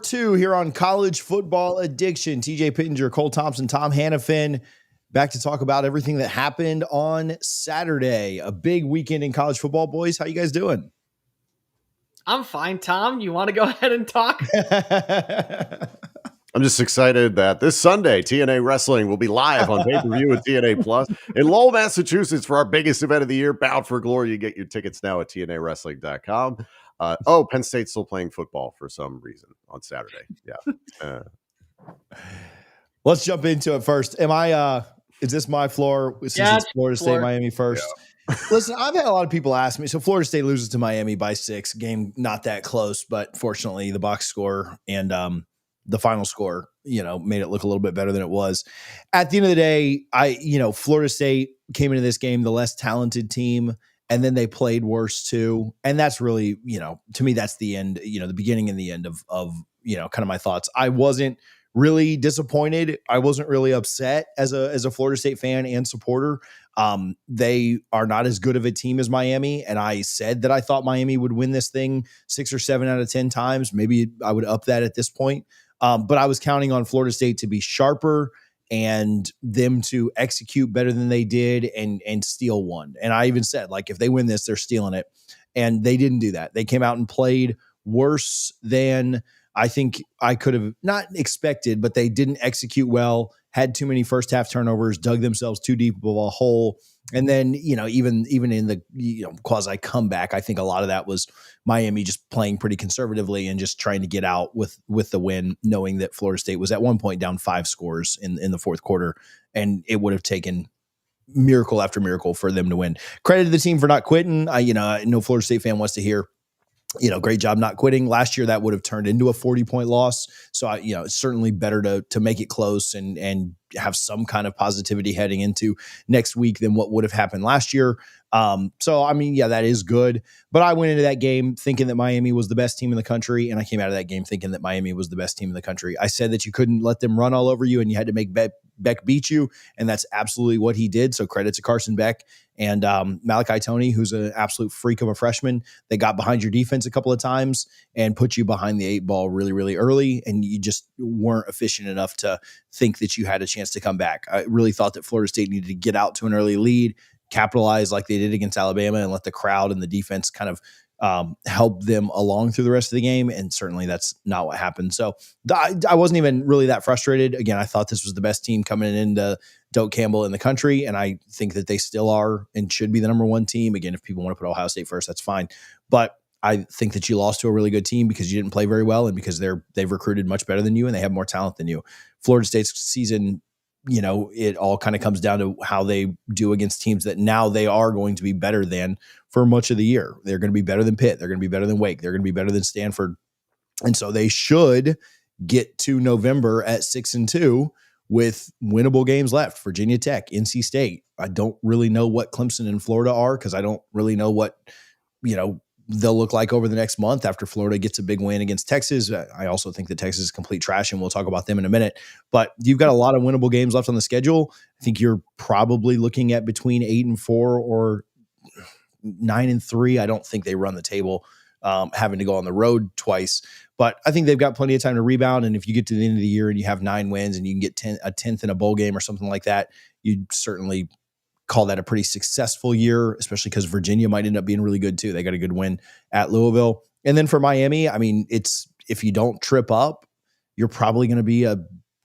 2 here on College Football Addiction. TJ Pittinger, Cole Thompson, Tom Hannifan, back to talk about everything that happened on Saturday. A big weekend in college football, boys. How you guys doing? I'm fine, Tom. You want to go ahead and talk? I'm just excited that this Sunday, TNA Wrestling will be live on pay-per-view with TNA Plus in Lowell, Massachusetts for our biggest event of the year, Bound for Glory. You get your tickets now at TNAWrestling.com. Penn State's still playing football for some reason on Saturday. Yeah. Let's jump into it first. Is this my floor? Since it's Florida State, Miami first. Yeah. Listen, I've had a lot of people ask me. So Florida State loses to Miami by 6. Game not that close, but fortunately the box score and the final score, made it look a little bit better than it was. At the end of the day, Florida State came into this game the less talented team, and then they played worse too. And that's really, to me, that's the end, the beginning and the end of kind of my thoughts. I wasn't really disappointed. I wasn't really upset as a Florida State fan and supporter. They are not as good of a team as Miami. And I said that I thought Miami would win this thing 6 or 7 out of 10 times. Maybe I would up that at this point. But I was counting on Florida State to be sharper and them to execute better than they did and steal one. And I even said, if they win this, they're stealing it. And they didn't do that. They came out and played worse than I think I could have not expected, but they didn't execute well, had too many first half turnovers, dug themselves too deep of a hole. And then, even in the quasi comeback, I think a lot of that was Miami just playing pretty conservatively and just trying to get out with the win, knowing that Florida State was at one point down 5 scores in the fourth quarter, and it would have taken miracle after miracle for them to win. Credit to the team for not quitting. I know Florida State fan wants to hear, great job not quitting. Last year that would have turned into a 40-point loss. So it's certainly better to make it close and have some kind of positivity heading into next week than what would have happened last year. That is good. But I went into that game thinking that Miami was the best team in the country, and I came out of that game thinking that Miami was the best team in the country. I said that you couldn't let them run all over you, and you had to make Beck beat you, and that's absolutely what he did. So credit to Carson Beck and Malachi Toney, who's an absolute freak of a freshman. They got behind your defense a couple of times and put you behind the 8 ball really, really early, and you just weren't efficient enough to think that you had a chance to come back. I really thought that Florida State needed to get out to an early lead, capitalize like they did against Alabama, and let the crowd and the defense kind of help them along through the rest of the game. And certainly that's not what happened. So I wasn't even really that frustrated. Again, I thought this was the best team coming into Doak Campbell in the country. And I think that they still are and should be the number 1 team. Again, if people want to put Ohio State first, that's fine. But I think that you lost to a really good team because you didn't play very well and because they've recruited much better than you and they have more talent than you. Florida State's season, it all kind of comes down to how they do against teams that now they are going to be better than for much of the year. They're going to be better than Pitt. They're going to be better than Wake. They're going to be better than Stanford. And so they should get to November at 6-2 with winnable games left. Virginia Tech, NC State. I don't really know what Clemson and Florida are because I don't really know what, they'll look like over the next month after Florida gets a big win against Texas. I also think that Texas is complete trash, and we'll talk about them in a minute. But you've got a lot of winnable games left on the schedule. I think you're probably looking at between 8-4 or 9-3. I don't think they run the table having to go on the road twice. But I think they've got plenty of time to rebound. And if you get to the end of the year and you have 9 wins and you can get a 10th in a bowl game or something like that, you'd certainly call that a pretty successful year, especially because Virginia might end up being really good too. They got a good win at Louisville. And then for Miami, it's if you don't trip up, you're probably going to be a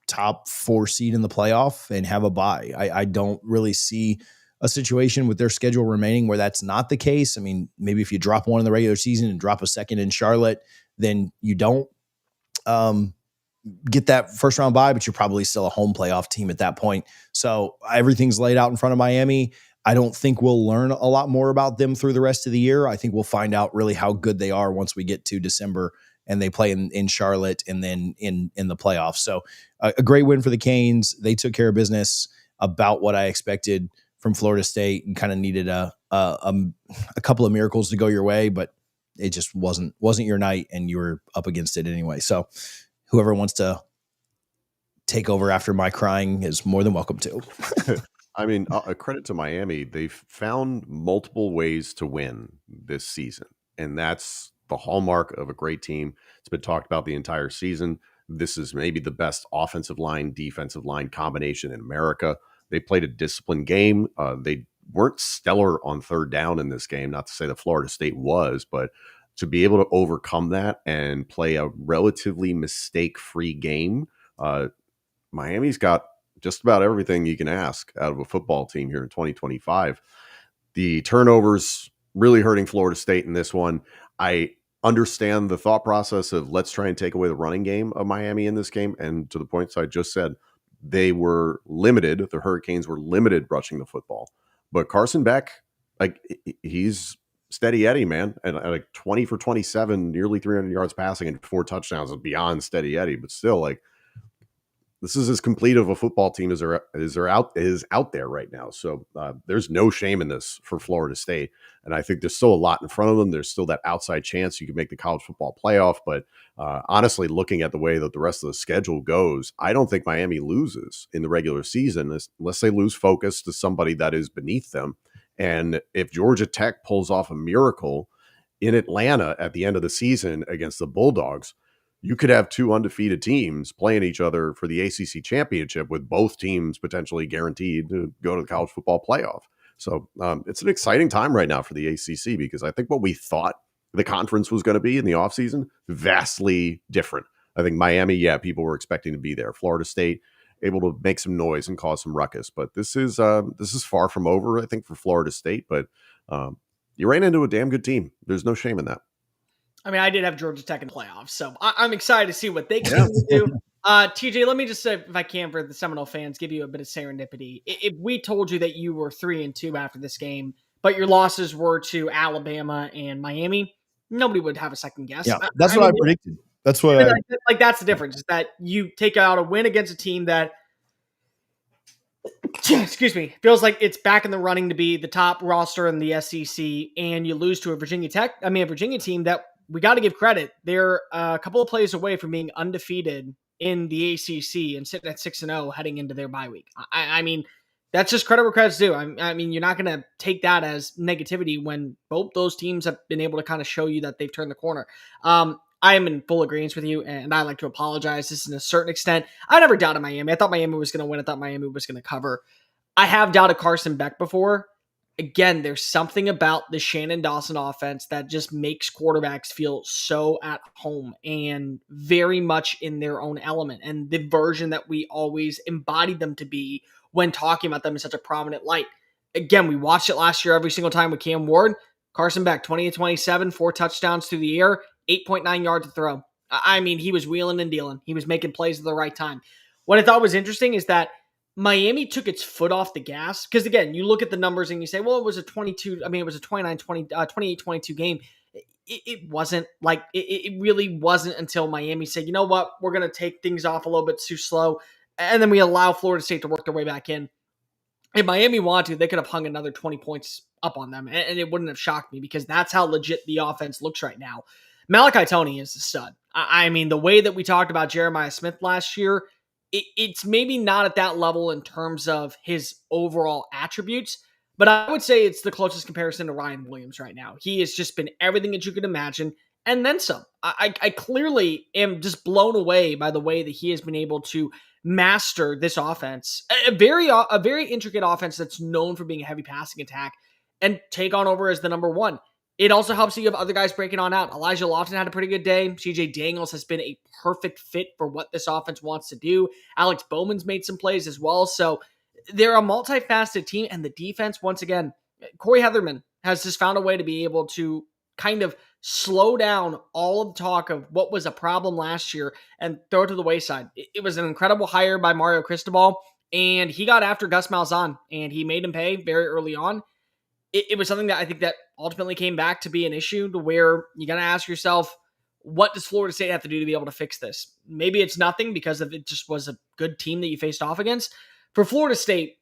top 4 seed in the playoff and have a bye. I don't really see a situation with their schedule remaining where that's not the case. Maybe if you drop one in the regular season and drop a second in Charlotte, then you don't get that first round bye, but you're probably still a home playoff team at that point. So everything's laid out in front of Miami. I don't think we'll learn a lot more about them through the rest of the year. I think we'll find out really how good they are once we get to December and they play in Charlotte and then in the playoffs. So a great win for the Canes. They took care of business about what I expected from Florida State and kind of needed a couple of miracles to go your way, but it just wasn't your night and you were up against it anyway. So whoever wants to take over after my crying is more than welcome to. A credit to Miami. They've found multiple ways to win this season. And that's the hallmark of a great team. It's been talked about the entire season. This is maybe the best offensive line, defensive line combination in America. They played a disciplined game. They weren't stellar on third down in this game. Not to say that Florida State was, but to be able to overcome that and play a relatively mistake-free game, Miami's got just about everything you can ask out of a football team here in 2025. The turnovers really hurting Florida State in this one. I understand the thought process of let's try and take away the running game of Miami in this game. And to the points I just said, they were limited. The Hurricanes were limited rushing the football. But Carson Beck, like, he's steady Eddie, man. And like 20 for 27, nearly 300 yards passing and 4 touchdowns is beyond steady Eddie. But still, like, this is as complete of a football team as is out there right now. So there's no shame in this for Florida State. And I think there's still a lot in front of them. There's still that outside chance you can make the college football playoff. But honestly, looking at the way that the rest of the schedule goes, I don't think Miami loses in the regular season unless they lose focus to somebody that is beneath them. And if Georgia Tech pulls off a miracle in Atlanta at the end of the season against the Bulldogs, you could have 2 undefeated teams playing each other for the ACC championship with both teams potentially guaranteed to go to the college football playoff. So it's an exciting time right now for the ACC because I think what we thought the conference was going to be in the offseason, vastly different. I think Miami, people were expecting to be there. Florida State, able to make some noise and cause some ruckus. But this is far from over, I think, for Florida State. But you ran into a damn good team. There's no shame in that. I mean, I did have Georgia Tech in the playoffs, so I'm excited to see what they can do. TJ, let me just say, if I can, for the Seminole fans, give you a bit of serendipity. If we told you that you were 3-2 after this game, but your losses were to Alabama and Miami, nobody would have a second guess. Yeah, that's what I predicted. That's what that's the difference, is that you take out a win against a team that, excuse me, feels like it's back in the running to be the top roster in the SEC, and you lose to a Virginia team that, we got to give credit. They're a couple of plays away from being undefeated in the ACC and sitting at 6-0 heading into their bye week. I mean, that's just credit where credit's due. I mean, you're not going to take that as negativity when both those teams have been able to kind of show you that they've turned the corner. I am in full agreement with you, and I like to apologize. This is, in a certain extent, I never doubted Miami. I thought Miami was going to win. I thought Miami was going to cover. I have doubted Carson Beck before. Again, there's something about the Shannon Dawson offense that just makes quarterbacks feel so at home and very much in their own element, and the version that we always embodied them to be when talking about them in such a prominent light. Again, we watched it last year every single time with Cam Ward. Carson Beck, 20-27, 4 touchdowns through the air, 8.9 yards to throw. I mean, he was wheeling and dealing. He was making plays at the right time. What I thought was interesting is that Miami took its foot off the gas because, again, you look at the numbers and you say, well, it was a 28-22 game. It wasn't like it really wasn't until Miami said, you know what, we're going to take things off a little bit too slow. And then we allow Florida State to work their way back in. If Miami wanted to, they could have hung another 20 points up on them, and it wouldn't have shocked me because that's how legit the offense looks right now. Malachi Toney is a stud. I mean, the way that we talked about Jeremiah Smith last year, it's maybe not at that level in terms of his overall attributes, but I would say it's the closest comparison to Ryan Williams right now. He has just been everything that you could imagine, and then some. I clearly am just blown away by the way that he has been able to master this offense, a very intricate offense that's known for being a heavy passing attack, and take on over as the number one. It also helps you have other guys breaking on out. Elijah Lawton had a pretty good day. CJ Daniels has been a perfect fit for what this offense wants to do. Alex Bowman's made some plays as well. So they're a multifaceted team, and the defense, once again, Corey Heatherman has just found a way to be able to kind of slow down all of the talk of what was a problem last year and throw it to the wayside. It was an incredible hire by Mario Cristobal, and he got after Gus Malzahn, and he made him pay very early on. It was something that I think that ultimately came back to be an issue to where you got to ask yourself, what does Florida State have to do to be able to fix this? Maybe it's nothing because it just was a good team that you faced off against. For Florida State,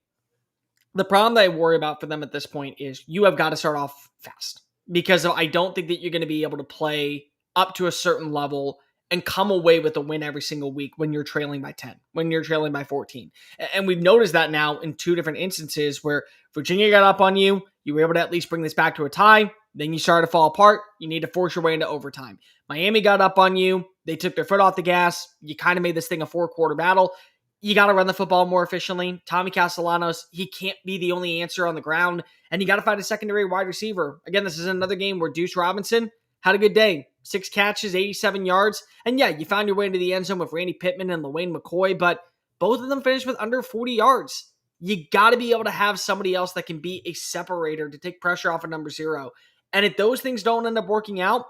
the problem that I worry about for them at this point is you have got to start off fast, because I don't think that you're going to be able to play up to a certain level and come away with a win every single week when you're trailing by 10, when you're trailing by 14. And we've noticed that now in 2 different instances where Virginia got up on you. You were able to at least bring this back to a tie. Then you start to fall apart. You need to force your way into overtime. Miami got up on you. They took their foot off the gas. You kind of made this thing a 4-quarter battle. You got to run the football more efficiently. Tommy Castellanos, he can't be the only answer on the ground. And you got to find a secondary wide receiver. Again, this is another game where Deuce Robinson had a good day. 6 catches, 87 yards. And yeah, you found your way into the end zone with Randy Pittman and LaWayne McCoy, but both of them finished with under 40 yards. You got to be able to have somebody else that can be a separator to take pressure off of number 0. And if those things don't end up working out,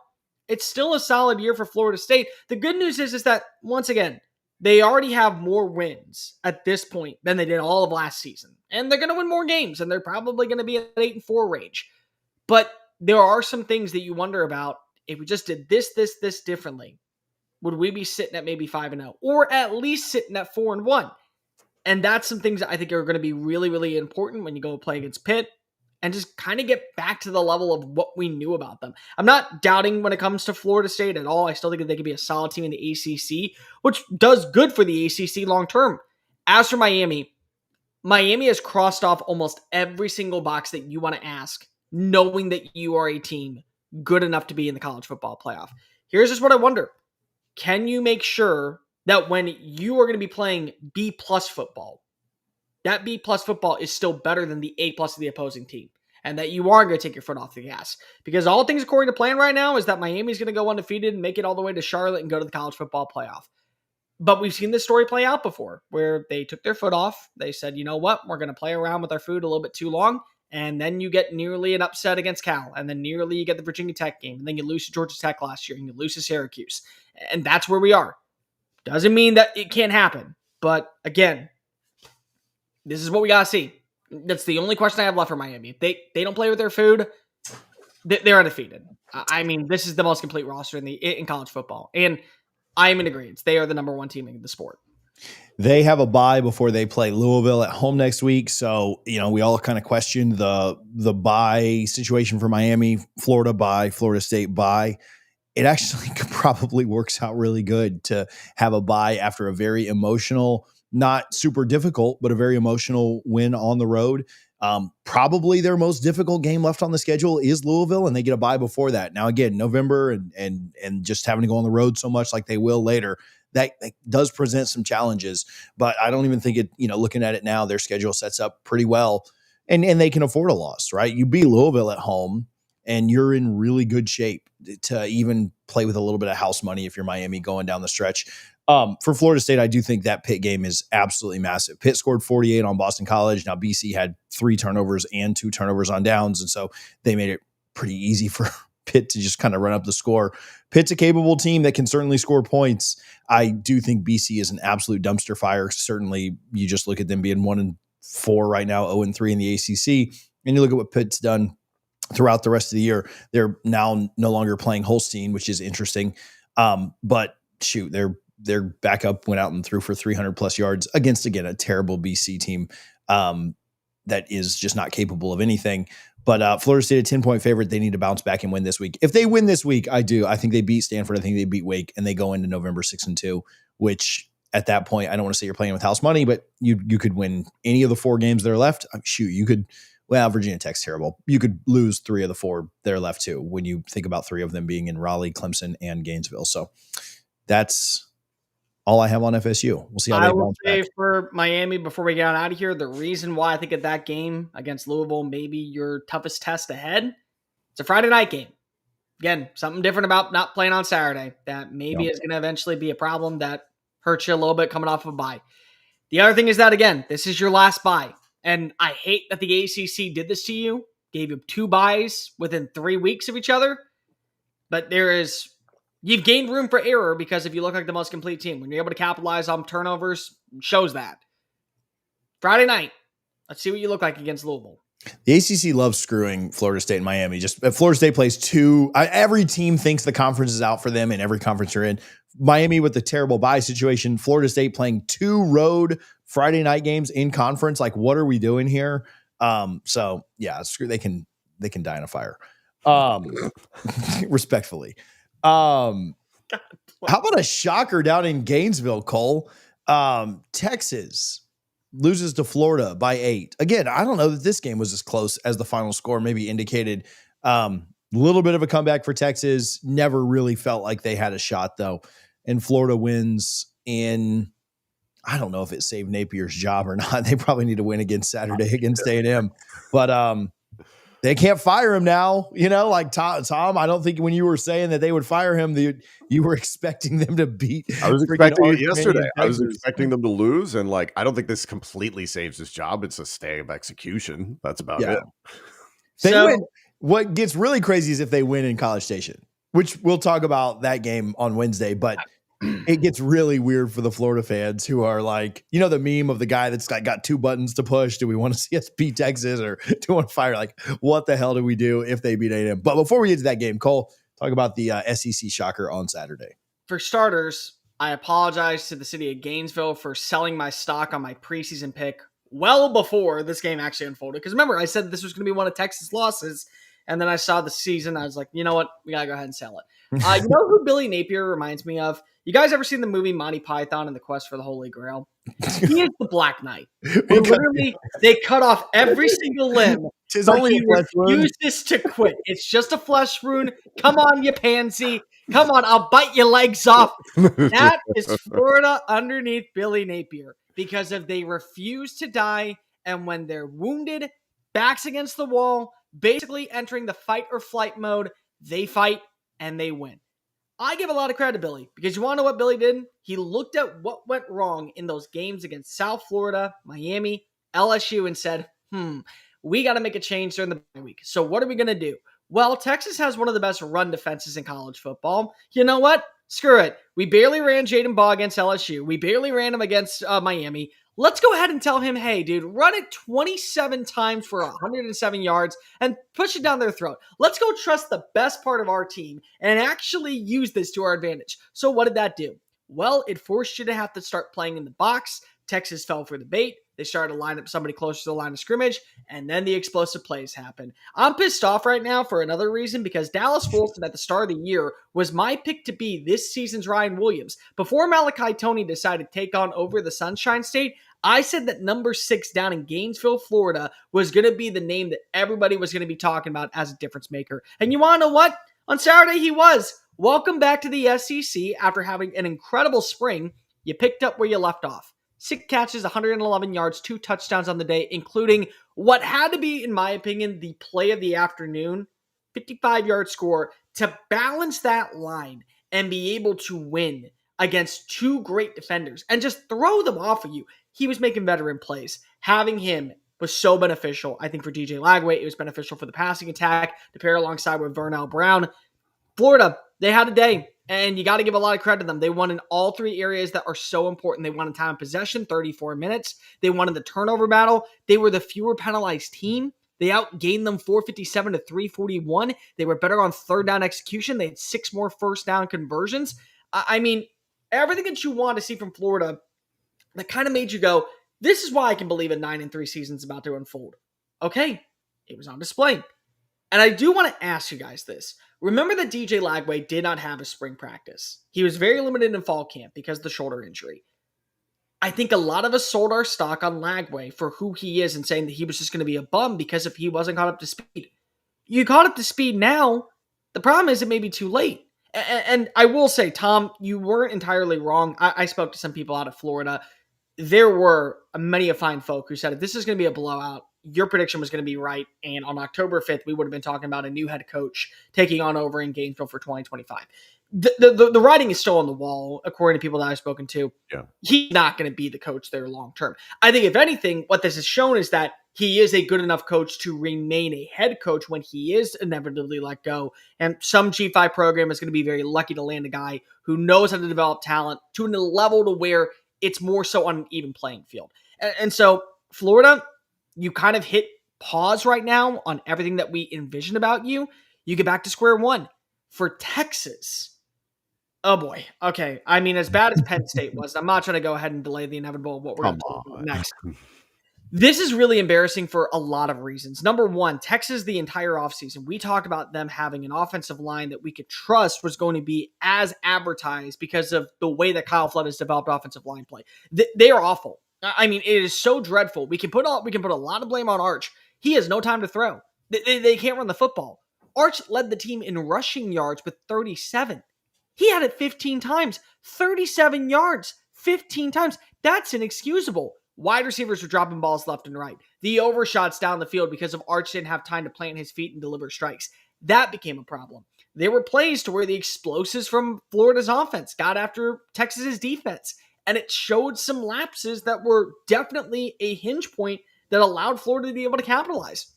it's still a solid year for Florida State. The good news is that, once again, they already have more wins at this point than they did all of last season. And they're going to win more games, and they're probably going to be at 8-4 range. But there are some things that you wonder about. If we just did this differently, would we be sitting at maybe 5-0? Or at least sitting at 4-1? And that's some things that I think are going to be really, really important when you go play against Pitt and just kind of get back to the level of what we knew about them. I'm not doubting when it comes to Florida State at all. I still think that they could be a solid team in the ACC, which does good for the ACC long term. As for Miami has crossed off almost every single box that you want to ask, knowing that you are a team good enough to be in the college football playoff. Here's just what I wonder. Can you make sure that when you are going to be playing B+ football, that B+ football is still better than the A+ of the opposing team, and that you are going to take your foot off the gas? Because all things according to plan right now is that Miami's going to go undefeated and make it all the way to Charlotte and go to the college football playoff. But we've seen this story play out before, where they took their foot off. They said, you know what, we're going to play around with our food a little bit too long, and then you get nearly an upset against Cal, and then nearly you get the Virginia Tech game, and then you lose to Georgia Tech last year, and you lose to Syracuse. And that's where we are. Doesn't mean that it can't happen. But again, this is what we got to see. That's the only question I have left for Miami. If they don't play with their food, they're undefeated. I mean, this is the most complete roster in college football. And I am in agreement. They are the number 1 team in the sport. They have a bye before they play Louisville at home next week. So, we all kind of questioned the bye situation for Miami, Florida bye, Florida State bye. It actually probably works out really good to have a bye after a very emotional, not super difficult, but a very emotional win on the road. Probably their most difficult game left on the schedule is Louisville, and they get a bye before that. Now, again, November and just having to go on the road so much like they will later, that does present some challenges. But I don't even think it, looking at it now, their schedule sets up pretty well, and they can afford a loss, right? You beat Louisville at home, and you're in really good shape to even play with a little bit of house money if you're Miami going down the stretch. For Florida State, I do think that Pitt game is absolutely massive. Pitt scored 48 on Boston College. Now, BC had 3 turnovers and 2 turnovers on downs, and so they made it pretty easy for Pitt to just kind of run up the score. Pitt's a capable team that can certainly score points. I do think BC is an absolute dumpster fire. Certainly, you just look at them being 1-4 right now, 0-3 in the ACC, and you look at what Pitt's done throughout the rest of the year. They're now no longer playing Holstein, which is interesting. But shoot, their backup went out and threw for 300+ yards against, again, a terrible BC team that is just not capable of anything. But Florida State, a 10-point favorite. They need to bounce back and win this week. If they win this week, I think they beat Stanford. I think they beat Wake, and they go into November 6-2, which at that point, I don't want to say you're playing with house money, but you could win any of the 4 games that are left. Shoot, you could. Well, Virginia Tech's terrible. You could lose 3 of the 4 that are left too, when you think about 3 of them being in Raleigh, Clemson, and Gainesville. So that's all I have on FSU. We'll see how they bounce back. I will say for Miami, before we get out of here, the reason why I think of that game against Louisville, maybe your toughest test ahead, it's a Friday night game. Again, something different about not playing on Saturday that maybe is going to eventually be a problem that hurts you a little bit coming off of a bye. The other thing is that, again, this is your last bye. And I hate that the ACC did this to you, gave you 2 byes within 3 weeks of each other. But you've gained room for error, because if you look like the most complete team, when you're able to capitalize on turnovers, shows that. Friday night, let's see what you look like against Louisville. The ACC loves screwing Florida State and Miami. Just Florida State plays 2. Every team thinks the conference is out for them in every conference you're in. Miami with the terrible bye situation. Florida State playing 2 road Friday night games in conference. Like, what are we doing here? So yeah, screw. They can die in a fire. Respectfully. How about a shocker down in Gainesville, Cole? Texas loses to Florida by 8. Again, I don't know that this game was as close as the final score maybe indicated. little bit of a comeback for Texas. Never really felt like they had a shot, though. And Florida wins in, I don't know if it saved Napier's job or not. They probably need to win against Saturday against A&M. But they can't fire him now. Like Tom, I don't think when you were saying that they would fire him, you were expecting them to beat. I was expecting it yesterday. I was expecting them to lose. And I don't think this completely saves his job. It's a stay of execution. That's about it. They win. What gets really crazy is if they win in College Station, which we'll talk about that game on Wednesday, but it gets really weird for the Florida fans who are like, the meme of the guy that's got two buttons to push. Do we want to see us beat Texas or do we want to fire? Like, what the hell do we do if they beat A&M? But before we get to that game, Cole, talk about the SEC shocker on Saturday. For starters, I apologize to the city of Gainesville for selling my stock on my preseason pick well before this game actually unfolded. Because remember, I said this was going to be one of Texas' losses. And then I saw the season. I was like, you know what? We got to go ahead and sell it. You know who Billy Napier reminds me of? You guys ever seen the movie Monty Python and the Quest for the Holy Grail? He is the Black Knight. Literally, they cut off every single limb. But he refuses to quit. It's just a flesh wound. Come on, you pansy. Come on, I'll bite your legs off. That is Florida underneath Billy Napier. Because if they refuse to die, and when they're wounded, backs against the wall, basically entering the fight or flight mode, they fight and they win. I give a lot of credit to Billy because you want to know what Billy did? He looked at what went wrong in those games against South Florida, Miami, LSU, and said, we got to make a change during the bye week. So what are we going to do? Well, Texas has one of the best run defenses in college football. You know what? Screw it. We barely ran Jaden Baugh against LSU. We barely ran him against Miami. Let's go ahead and tell him, hey, dude, run it 27 times for 107 yards and push it down their throat. Let's go trust the best part of our team and actually use this to our advantage. So what did that do? Well, it forced you to have to start playing in the box. Texas fell for the bait. They started to line up somebody closer to the line of scrimmage, and then the explosive plays happened. I'm pissed off right now for another reason because Dallas Fulton at the start of the year was my pick to be this season's Ryan Williams. Before Malachi Toney decided to take on over the Sunshine State, I said that number 6 down in Gainesville, Florida was going to be the name that everybody was going to be talking about as a difference maker. And you want to know what? On Saturday, he was. Welcome back to the SEC after having an incredible spring. You picked up where you left off. 6 catches, 111 yards, 2 touchdowns on the day, including what had to be, in my opinion, the play of the afternoon, 55-yard score to balance that line and be able to win against 2 great defenders and just throw them off of you. He was making veteran plays. Having him was so beneficial, I think, for DJ Lagway. It was beneficial for the passing attack to pair alongside with Vernell Brown. Florida, they had a day. And you got to give a lot of credit to them. They won in all 3 areas that are so important. They won in time of possession, 34 minutes. They won in the turnover battle. They were the fewer penalized team. They outgained them 457 to 341. They were better on third down execution. They had 6 more first down conversions. I mean, everything that you want to see from Florida that kind of made you go, this is why I can believe a 9-3 season is about to unfold. Okay, it was on display. And I do want to ask you guys this. Remember that DJ Lagway did not have a spring practice. He was very limited in fall camp because of the shoulder injury. I think a lot of us sold our stock on Lagway for who he is and saying that he was just going to be a bum because if he wasn't caught up to speed. You caught up to speed now. The problem is it may be too late. And I will say, Tom, you weren't entirely wrong. I spoke to some people out of Florida. There were many fine folk who said, if this is going to be a blowout, your prediction was going to be right. And on October 5th, we would have been talking about a new head coach taking on over in Gainesville for 2025. The writing is still on the wall, according to people that I've spoken to. Yeah. He's not going to be the coach there long term. I think, if anything, what this has shown is that he is a good enough coach to remain a head coach when he is inevitably let go. And some G5 program is going to be very lucky to land a guy who knows how to develop talent to a level to where it's more so on an even playing field. And so, Florida, you kind of hit pause right now on everything that we envision about you. You get back to square one. For Texas, oh boy. Okay. I mean, as bad as Penn State was, I'm not trying to go ahead and delay the inevitable of what we're going to talk about next. This is really embarrassing for a lot of reasons. Number one, Texas, the entire offseason, we talked about them having an offensive line that we could trust was going to be as advertised because of the way that Kyle Flood has developed offensive line play. They are awful. I mean, it is so dreadful. We can put a lot of blame on Arch. He has no time to throw. They can't run the football. Arch led the team in rushing yards with 37. He had it 15 times, 37 yards, 15 times. That's inexcusable. Wide receivers were dropping balls left and right. The overshots down the field because of Arch didn't have time to plant his feet and deliver strikes. That became a problem. There were plays to where the explosives from Florida's offense got after Texas's defense, and it showed some lapses that were definitely a hinge point that allowed Florida to be able to capitalize.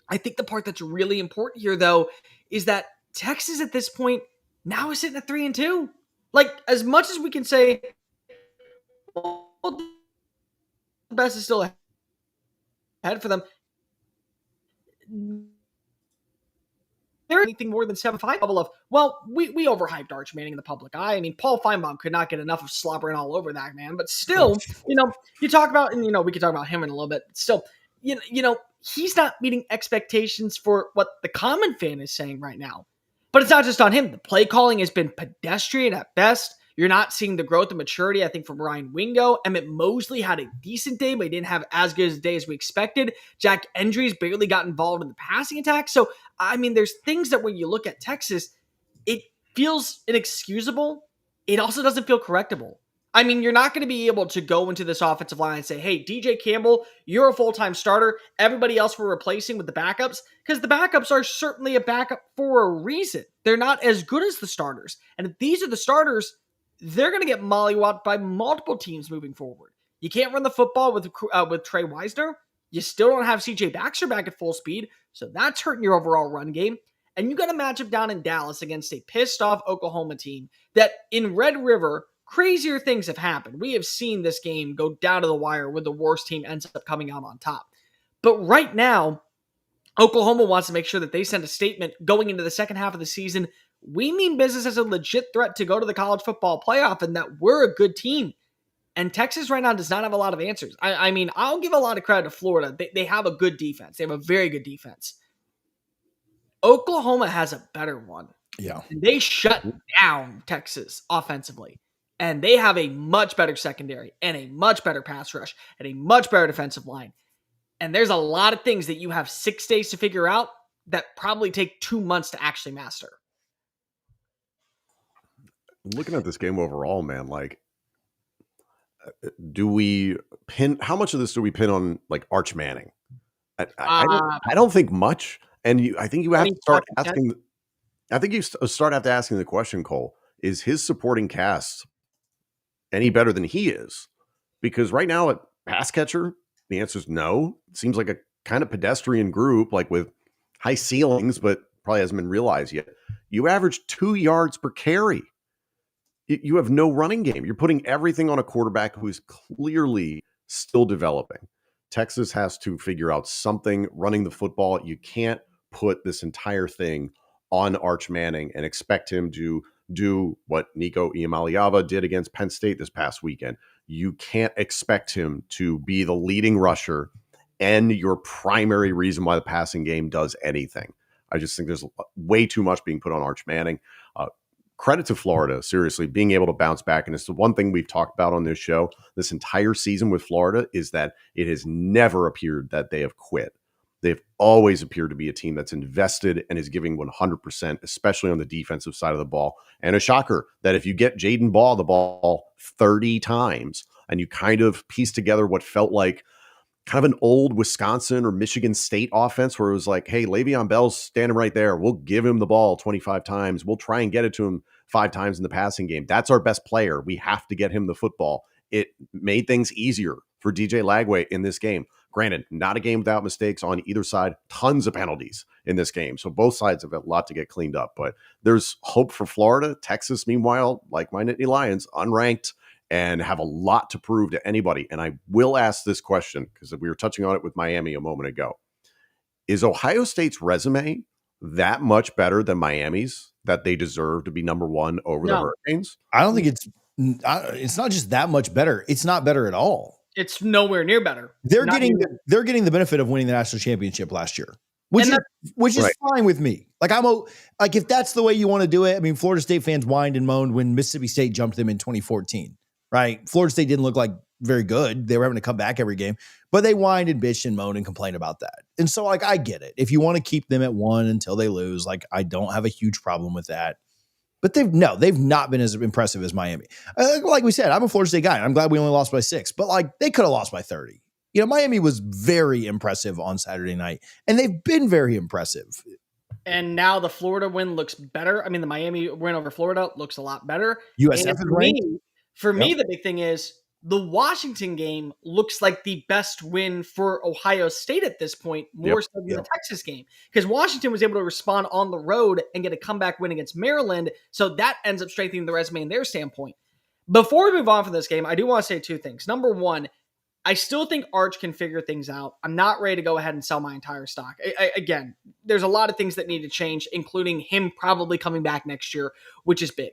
I think the part that's really important here, though, is that Texas at this point now is sitting at 3-2. Like, as much as we can say, well, the best is still ahead for them, there anything more than 7-5 level of, well, we overhyped Arch Manning in the public eye. I mean, Paul Feinbaum could not get enough of slobbering all over that man, but still, you talk about, and we can talk about him in a little bit, still, he's not meeting expectations for what the common fan is saying right now. But it's not just on him. The play calling has been pedestrian at best. You're not seeing the growth and maturity, I think, from Ryan Wingo. Emmett Mosley had a decent day, but he didn't have as good a day as we expected. Jack Endries barely got involved in the passing attack. So, I mean, there's things that when you look at Texas, it feels inexcusable. It also doesn't feel correctable. I mean, you're not going to be able to go into this offensive line and say, hey, DJ Campbell, you're a full-time starter. Everybody else we're replacing with the backups, because the backups are certainly a backup for a reason. They're not as good as the starters. And if these are the starters, they're going to get mollywopped by multiple teams moving forward. You can't run the football with Trey Wisner. You still don't have CJ Baxter back at full speed, so that's hurting your overall run game. And you got a matchup down in Dallas against a pissed-off Oklahoma team that in Red River, crazier things have happened. We have seen this game go down to the wire where the worst team ends up coming out on top. But right now, Oklahoma wants to make sure that they send a statement going into the second half of the season. We mean business as a legit threat to go to the college football playoff and that we're a good team. And Texas right now does not have a lot of answers. I mean, I'll give a lot of credit to Florida. They have a good defense. They have a very good defense. Oklahoma has a better one. Yeah. And they shut down Texas offensively. And they have a much better secondary and a much better pass rush and a much better defensive line. And there's a lot of things that you have 6 days to figure out that probably take 2 months to actually master. Looking at this game overall, man, like, how much of this do we pin on like Arch Manning? I don't think much. And I think you have to start asking. I think you start after asking the question, Cole, is his supporting cast any better than he is? Because right now at pass catcher, the answer is no. It seems like a kind of pedestrian group, like with high ceilings, but probably hasn't been realized yet. You average 2 yards per carry. You have no running game. You're putting everything on a quarterback who is clearly still developing. Texas has to figure out something running the football. You can't put this entire thing on Arch Manning and expect him to do what Nico Iamaleava did against Penn State this past weekend. You can't expect him to be the leading rusher and your primary reason why the passing game does anything. I just think there's way too much being put on Arch Manning. Credit to Florida, seriously, being able to bounce back. And it's the one thing we've talked about on this show this entire season with Florida is that it has never appeared that they have quit. They've always appeared to be a team that's invested and is giving 100%, especially on the defensive side of the ball. And a shocker that if you get Jaden Ball the ball 30 times and you kind of piece together what felt like kind of an old Wisconsin or Michigan State offense where it was like, hey, Le'Veon Bell's standing right there. We'll give him the ball 25 times. We'll try and get it to him 5 times in the passing game. That's our best player. We have to get him the football. It made things easier for DJ Lagway in this game. Granted, not a game without mistakes on either side. Tons of penalties in this game. So both sides have a lot to get cleaned up. But there's hope for Florida. Texas, meanwhile, like my Nittany Lions, unranked and have a lot to prove to anybody. And I will ask this question because we were touching on it with Miami a moment ago. Is Ohio State's resume that much better than Miami's that they deserve to be number one over the Hurricanes? I don't think it's not just that much better. It's not better at all. It's nowhere near better. They're getting the benefit of winning the national championship last year, which is fine with me. Like like if that's the way you want to do it. I mean, Florida State fans whined and moaned when Mississippi State jumped them in 2014, right? Florida State didn't look like very good. They were having to come back every game, but they whined and bitched and moaned and complained about that. And so, like, I get it. If you want to keep them at 1 until they lose, like, I don't have a huge problem with that. But they've not been as impressive as Miami. Like we said, I'm a Florida State guy, and I'm glad we only lost by 6. But, like, they could have lost by 30. Miami was very impressive on Saturday night, and they've been very impressive. And now the Florida win looks better. I mean, the Miami win over Florida looks a lot better. USF is ranked. For me, the big thing is the Washington game looks like the best win for Ohio State at this point, more so than the Texas game. Because Washington was able to respond on the road and get a comeback win against Maryland. So that ends up strengthening the resume in their standpoint. Before we move on from this game, I do want to say 2 things. Number 1, I still think Arch can figure things out. I'm not ready to go ahead and sell my entire stock. Again, there's a lot of things that need to change, including him probably coming back next year, which is big.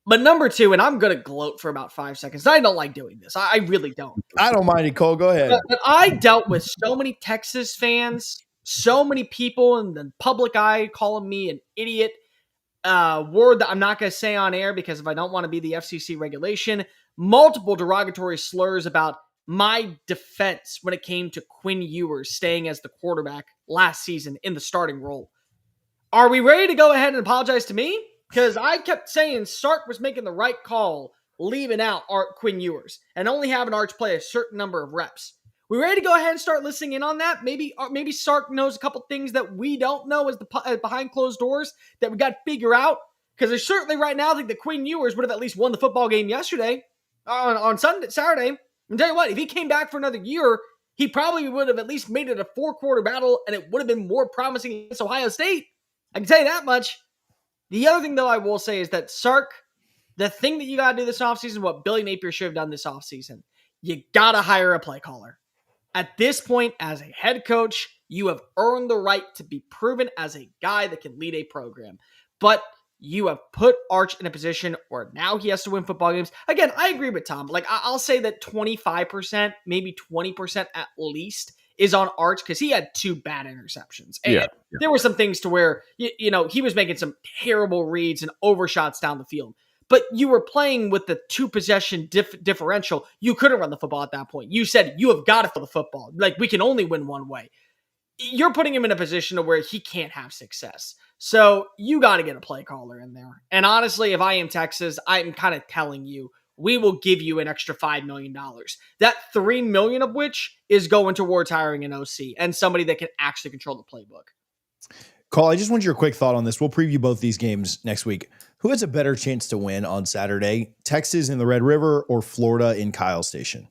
But number 2, and I'm going to gloat for about 5 seconds. I don't like doing this. I really don't. I don't mind it, Cole. Go ahead. But I dealt with so many Texas fans, so many people in the public eye calling me an idiot. Word that I'm not going to say on air because if I don't want to be the FCC regulation, multiple derogatory slurs about my defense when it came to Quinn Ewers staying as the quarterback last season in the starting role. Are we ready to go ahead and apologize to me? Because I kept saying Sark was making the right call leaving out Quinn Ewers and only having Arch play a certain number of reps. We ready to go ahead and start listening in on that? Maybe Sark knows a couple things that we don't know as the behind closed doors that we got to figure out. Because there's certainly right now, I think that Quinn Ewers would have at least won the football game yesterday on Saturday. And tell you what, if he came back for another year, he probably would have at least made it a 4-quarter battle, and it would have been more promising against Ohio State. I can tell you that much. The other thing, though, I will say is that Sark, the thing that you got to do this offseason, what Billy Napier should have done this offseason, you got to hire a play caller. At this point, as a head coach, you have earned the right to be proven as a guy that can lead a program. But you have put Arch in a position where now he has to win football games. Again, I agree with Tom. Like, I'll say that 25%, maybe 20% at least is on Arch because he had 2 bad interceptions. And there were some things to where, he was making some terrible reads and overshots down the field. But you were playing with the 2-possession differential. You couldn't run the football at that point. You said you have got to throw the football. Like, we can only win one way. You're putting him in a position to where he can't have success. So you got to get a play caller in there. And honestly, if I am Texas, I'm kind of telling you, we will give you an extra $5 million. That $3 million of which is going towards hiring an OC and somebody that can actually control the playbook. Cole, I just want your quick thought on this. We'll preview both these games next week. Who has a better chance to win on Saturday? Texas in the Red River or Florida in Kyle Station?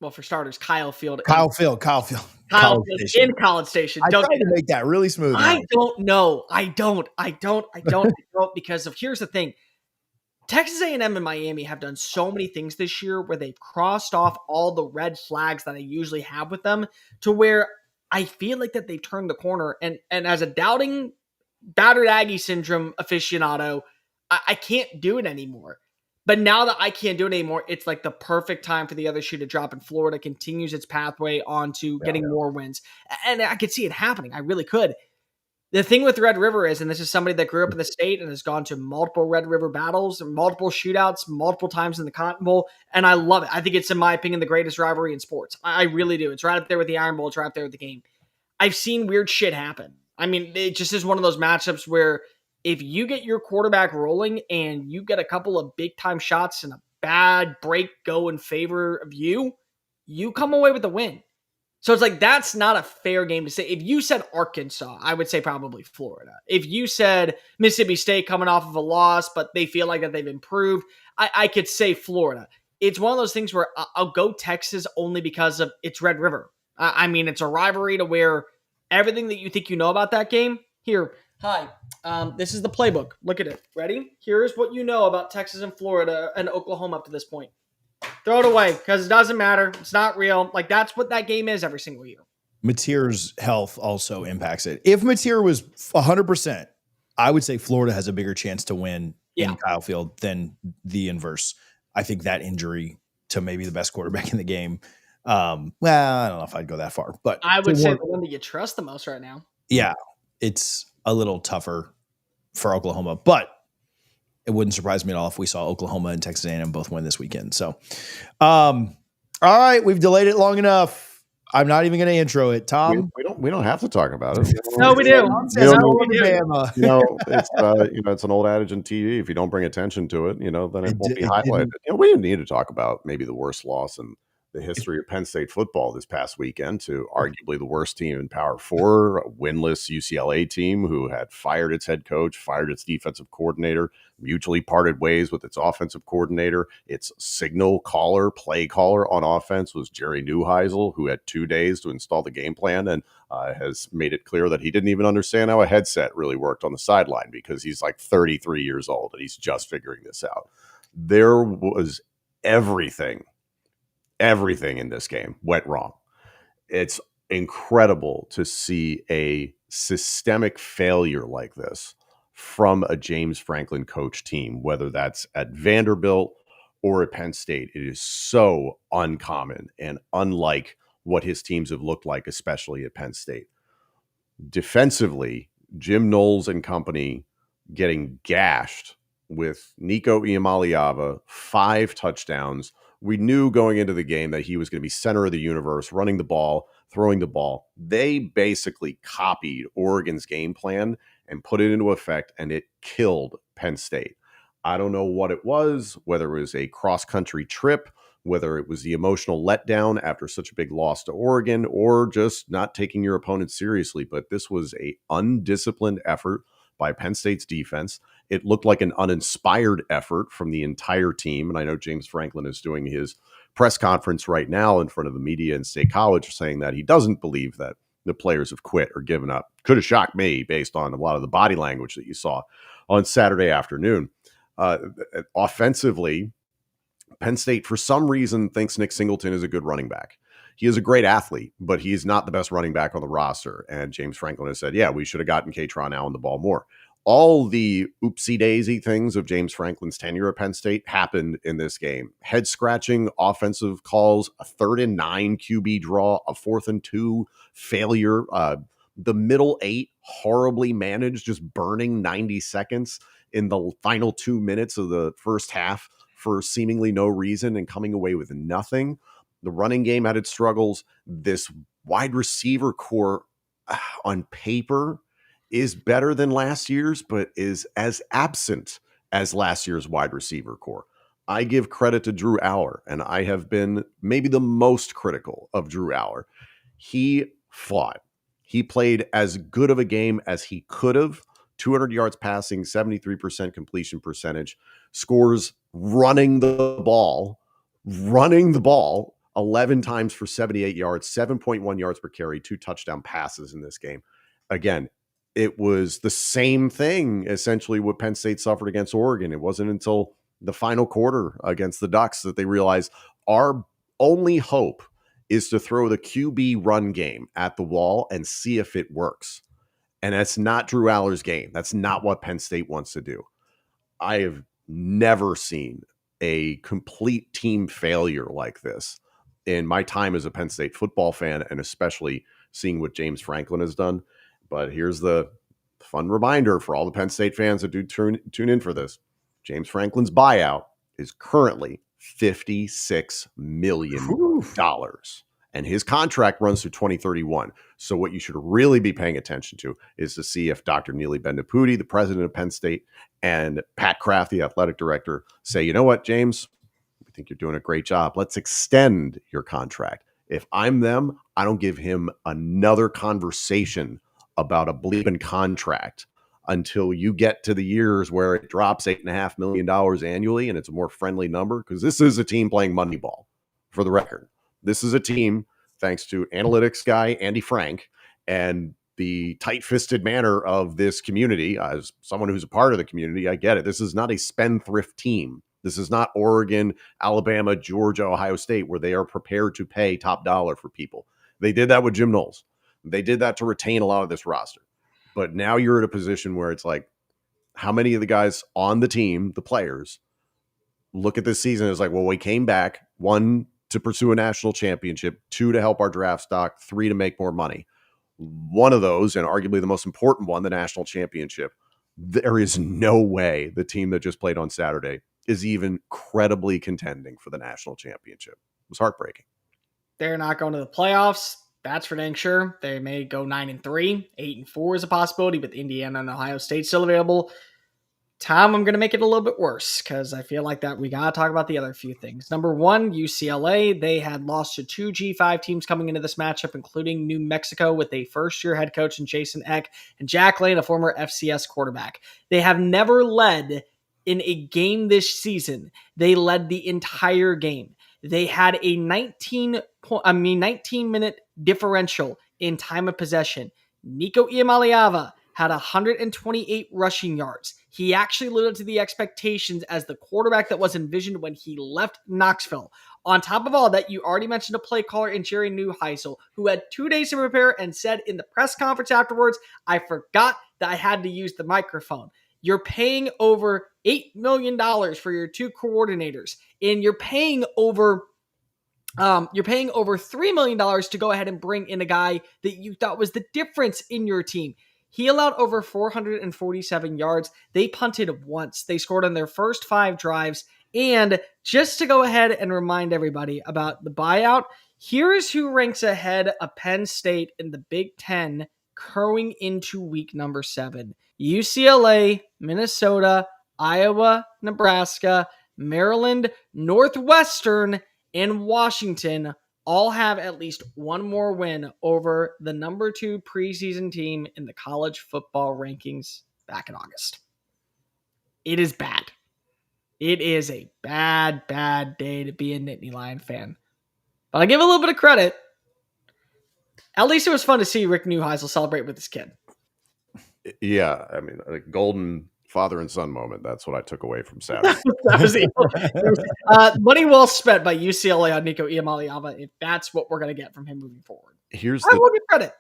Well, for starters, Kyle Field in College Station. I tried to make that really smooth. I don't know. I don't because here's the thing. Texas A&M and Miami have done so many things this year where they've crossed off all the red flags that I usually have with them to where I feel like that they've turned the corner. And as a doubting, battered Aggie syndrome aficionado, I can't do it anymore. But now that I can't do it anymore, it's like the perfect time for the other shoe to drop, and Florida continues its pathway onto getting more wins. And I could see it happening. I really could. The thing with Red River is, and this is somebody that grew up in the state and has gone to multiple Red River battles and multiple shootouts, multiple times in the Cotton Bowl, and I love it. I think it's, in my opinion, the greatest rivalry in sports. I really do. It's right up there with the Iron Bowl. It's right up there with the game. I've seen weird shit happen. I mean, it just is one of those matchups where if you get your quarterback rolling and you get a couple of big-time shots and a bad break go in favor of you, you come away with the win. So it's like, that's not a fair game to say. If you said Arkansas, I would say probably Florida. If you said Mississippi State coming off of a loss, but they feel like that they've improved, I could say Florida. It's one of those things where I'll go Texas only because of it's Red River. I mean, it's a rivalry to where everything that you think you know about that game, here, hi, this is the playbook. Look at it. Ready? Here's what you know about Texas and Florida and Oklahoma up to this point. Throw it away because it doesn't matter. It's not real. Like, that's what that game is every single year. Mateer's health also impacts it. If Mateer was 100%, I would say Florida has a bigger chance to win in Kyle Field than the inverse. I think that injury to maybe the best quarterback in the game. Well, I don't know if I'd go that far, but I would say the one that you trust the most right now. Yeah, it's a little tougher for Oklahoma, but it wouldn't surprise me at all if we saw Oklahoma and Texas A&M both win this weekend. So, all right, we've delayed it long enough. I'm not even going to intro it. Tom, we don't have to talk about it. No, we do. It's an old adage in TV. If you don't bring attention to it, then it won't be highlighted. We didn't need to talk about maybe the worst loss in the history of Penn State football this past weekend to arguably the worst team in Power 4, a winless UCLA team who had fired its head coach, fired its defensive coordinator, mutually parted ways with its offensive coordinator. Its signal caller, play caller on offense was Jerry Neuheisel, who had 2 days to install the game plan and has made it clear that he didn't even understand how a headset really worked on the sideline because he's like 33 years old and he's just figuring this out. There was everything in this game went wrong. It's incredible to see a systemic failure like this from a James Franklin coach team, whether that's at Vanderbilt or at Penn State. It is so uncommon and unlike what his teams have looked like, especially at Penn State. Defensively, Jim Knowles and company getting gashed with Nico Iamaleava, 5 touchdowns. We knew going into the game that he was going to be center of the universe, running the ball, throwing the ball. They basically copied Oregon's game plan and put it into effect, and it killed Penn State. I don't know what it was, whether it was a cross-country trip, whether it was the emotional letdown after such a big loss to Oregon, or just not taking your opponent seriously. But this was an undisciplined effort by Penn State's defense. It looked like an uninspired effort from the entire team. And I know James Franklin is doing his press conference right now in front of the media in State College saying that he doesn't believe that the players have quit or given up. Could have shocked me based on a lot of the body language that you saw on Saturday afternoon. Offensively, Penn State, for some reason, thinks Nick Singleton is a good running back. He is a great athlete, but he is not the best running back on the roster. And James Franklin has said, yeah, we should have gotten Kaytron Allen the ball more. All the oopsie-daisy things of James Franklin's tenure at Penn State happened in this game. Head-scratching offensive calls, a 3rd and 9 QB draw, a 4th and 2 failure. The middle 8 horribly managed, just burning 90 seconds in the final 2 minutes of the first half for seemingly no reason and coming away with nothing. The running game had its struggles. This wide receiver core on paper is better than last year's, but is as absent as last year's wide receiver core. I give credit to Drew Aller, and I have been maybe the most critical of Drew Aller. He fought. He played as good of a game as he could have. 200 yards passing, 73% completion percentage, scores running the ball 11 times for 78 yards, 7.1 yards per carry, 2 touchdown passes in this game. Again, it was the same thing, essentially, what Penn State suffered against Oregon. It wasn't until the final quarter against the Ducks that they realized our only hope is to throw the QB run game at the wall and see if it works. And that's not Drew Aller's game. That's not what Penn State wants to do. I have never seen a complete team failure like this in my time as a Penn State football fan, and especially seeing what James Franklin has done. But here's the fun reminder for all the Penn State fans that do tune in for this. James Franklin's buyout is currently $56 million. And his contract runs through 2031. So what you should really be paying attention to is to see if Dr. Neely Bendapudi, the president of Penn State, and Pat Kraft, the athletic director, say, you know what, James, we think you're doing a great job. Let's extend your contract. If I'm them, I don't give him another conversation about a bleeping contract until you get to the years where it drops $8.5 million annually and it's a more friendly number, because this is a team playing Moneyball, for the record. This is a team, thanks to analytics guy Andy Frank and the tight-fisted manner of this community. As someone who's a part of the community, I get it. This is not a spendthrift team. This is not Oregon, Alabama, Georgia, Ohio State, where they are prepared to pay top dollar for people. They did that with Jim Knowles. They did that to retain a lot of this roster. But now you're at a position where it's like, how many of the guys on the team, the players, look at this season as like, well, we came back, 1, to pursue a national championship, 2, to help our draft stock, 3, to make more money. One of those, and arguably the most important one, the national championship, there is no way the team that just played on Saturday is even credibly contending for the national championship. It was heartbreaking. They're not going to the playoffs. That's for dang sure. They may go 9-3, 8-4 is a possibility, but Indiana and Ohio State still available. Tom, I'm going to make it a little bit worse because I feel like that we got to talk about the other few things. Number one, UCLA. They had lost to 2 G5 teams coming into this matchup, including New Mexico with a first-year head coach in Jason Eck and Jack Lane, a former FCS quarterback. They have never led in a game this season. They led the entire game. They had a 19-minute differential in time of possession. Nico Iamaleava had 128 rushing yards. He actually lived up to the expectations as the quarterback that was envisioned when he left Knoxville. On top of all that, you already mentioned a play caller in Jerry Neuheisel, who had 2 days to prepare and said in the press conference afterwards, I forgot that I had to use the microphone. You're paying over $8 million for your 2 coordinators, and you're paying over $3 million to go ahead and bring in a guy that you thought was the difference in your team. He allowed over 447 yards. They punted once. They scored on their first 5 drives. And just to go ahead and remind everybody about the buyout, here is who ranks ahead of Penn State in the Big Ten going into week number 7. UCLA, Minnesota, Iowa, Nebraska, Maryland, Northwestern, and Washington all have at least one more win over the number 2 preseason team in the college football rankings back in August. It is bad. It is a bad, bad day to be a Nittany Lion fan. But I give a little bit of credit. At least it was fun to see Rick Neuheisel celebrate with his kid. Yeah, I mean, a golden father and son moment. That's what I took away from Saturday. Money well spent by UCLA on Nico Iamaleava if that's what we're going to get from him moving forward. Here's I will give credit.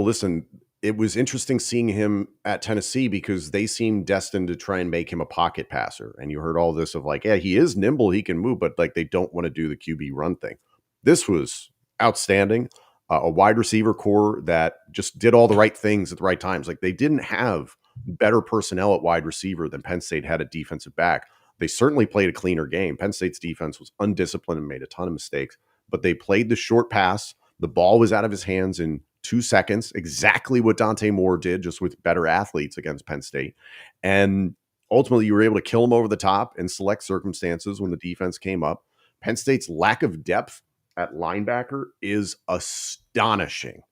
Listen, it was interesting seeing him at Tennessee because they seemed destined to try and make him a pocket passer. And you heard all this of like, yeah, he is nimble, he can move, but like they don't want to do the QB run thing. This was outstanding. A wide receiver core that just did all the right things at the right times. Like they didn't have better personnel at wide receiver than Penn State had at defensive back. They certainly played a cleaner game. Penn State's defense was undisciplined and made a ton of mistakes, but they played the short pass. The ball was out of his hands in 2 seconds, exactly what Dante Moore did, just with better athletes against Penn State. And ultimately, you were able to kill him over the top in select circumstances when the defense came up. Penn State's lack of depth at linebacker is astonishingly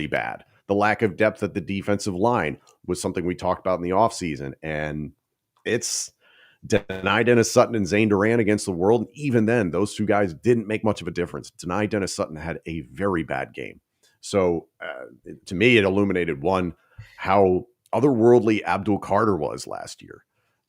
bad. The lack of depth at the defensive line was something we talked about in the offseason, and it's Deni Dennis Sutton and Zane Duran against the world. Even then, those 2 guys didn't make much of a difference. Deni Dennis Sutton had a very bad game. So to me, it illuminated, 1, how otherworldly Abdul Carter was last year,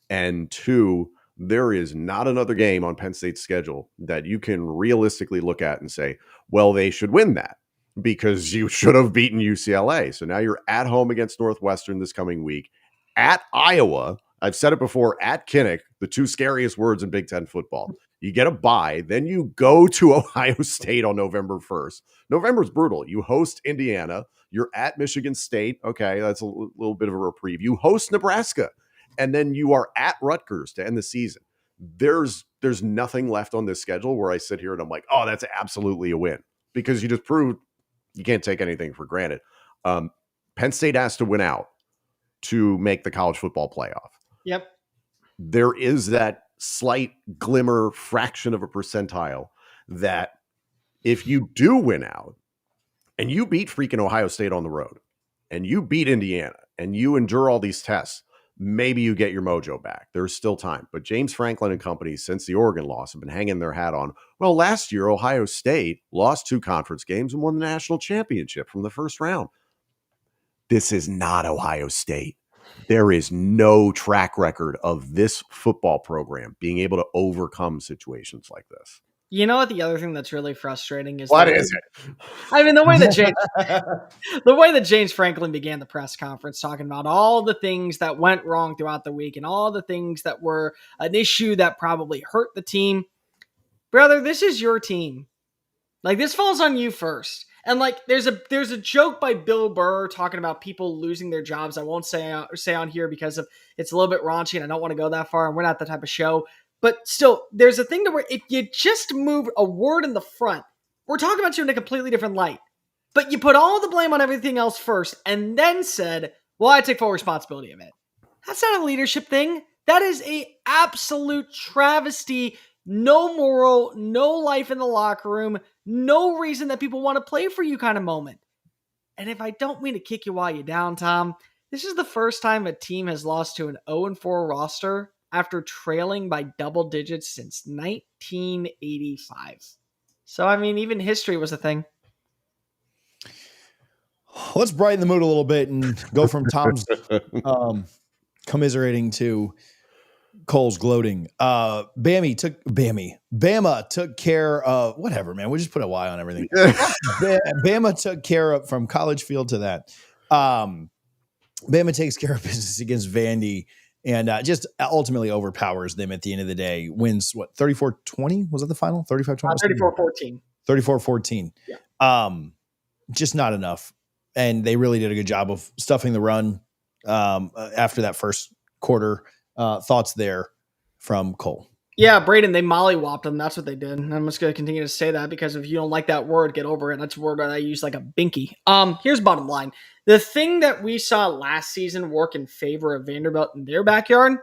and 2, there is not another game on Penn State's schedule that you can realistically look at and say, well, they should win that because you should have beaten UCLA. So now you're at home against Northwestern this coming week, at Iowa. I've said it before, at Kinnick, the 2 scariest words in Big Ten football. You get a bye, then you go to Ohio State on November 1st. November's brutal. You host Indiana. You're at Michigan State. Okay, that's a little bit of a reprieve. You host Nebraska. And then you are at Rutgers to end the season. There's nothing left on this schedule where I sit here and I'm like, oh, that's absolutely a win, because you just proved you can't take anything for granted. Penn State has to win out to make the college football playoff. Yep. There is that slight glimmer fraction of a percentile that if you do win out and you beat freaking Ohio State on the road and you beat Indiana and you endure all these tests, maybe you get your mojo back. There's still time. But James Franklin and company, since the Oregon loss, have been hanging their hat on, well, last year, Ohio State lost 2 conference games and won the national championship from the first round. This is not Ohio State. There is no track record of this football program being able to overcome situations like this. You know what? The other thing that's really frustrating is what is it? I mean, the way that James Franklin began the press conference talking about all the things that went wrong throughout the week and all the things that were an issue that probably hurt the team. Brother, this is your team. Like, this falls on you first. And like, there's a joke by Bill Burr talking about people losing their jobs. I won't say on here because it's a little bit raunchy and I don't want to go that far and we're not that type of show. But still, there's a thing to where if you just move a word in the front, we're talking about you in a completely different light. But you put all the blame on everything else first and then said, well, I take full responsibility of it. That's not a leadership thing. That is a absolute travesty. No moral, no life in the locker room, no reason that people want to play for you kind of moment. And if I don't mean to kick you while you're down, Tom, this is the first time a team has lost to an 0-4 roster after trailing by double digits since 1985. So, I mean, even history was a thing. Let's brighten the mood a little bit and go from Tom's commiserating to Cole's gloating. Bama took care of whatever, man. We just put a Y on everything. Bama took care of from College Field to that. Bama takes care of business against Vandy and just ultimately overpowers them at the end of the day. Wins what, 34-20? Was that the final? 35-20? 34-14. 34-14. Yeah. Just not enough. And they really did a good job of stuffing the run after that first quarter. Thoughts there from Cole? Yeah, Braden, they mollywopped them. That's what they did. And I'm just going to continue to say that because if you don't like that word, get over it. That's a word that I use like a binky. Here's bottom line. The thing that we saw last season work in favor of Vanderbilt in their backyard,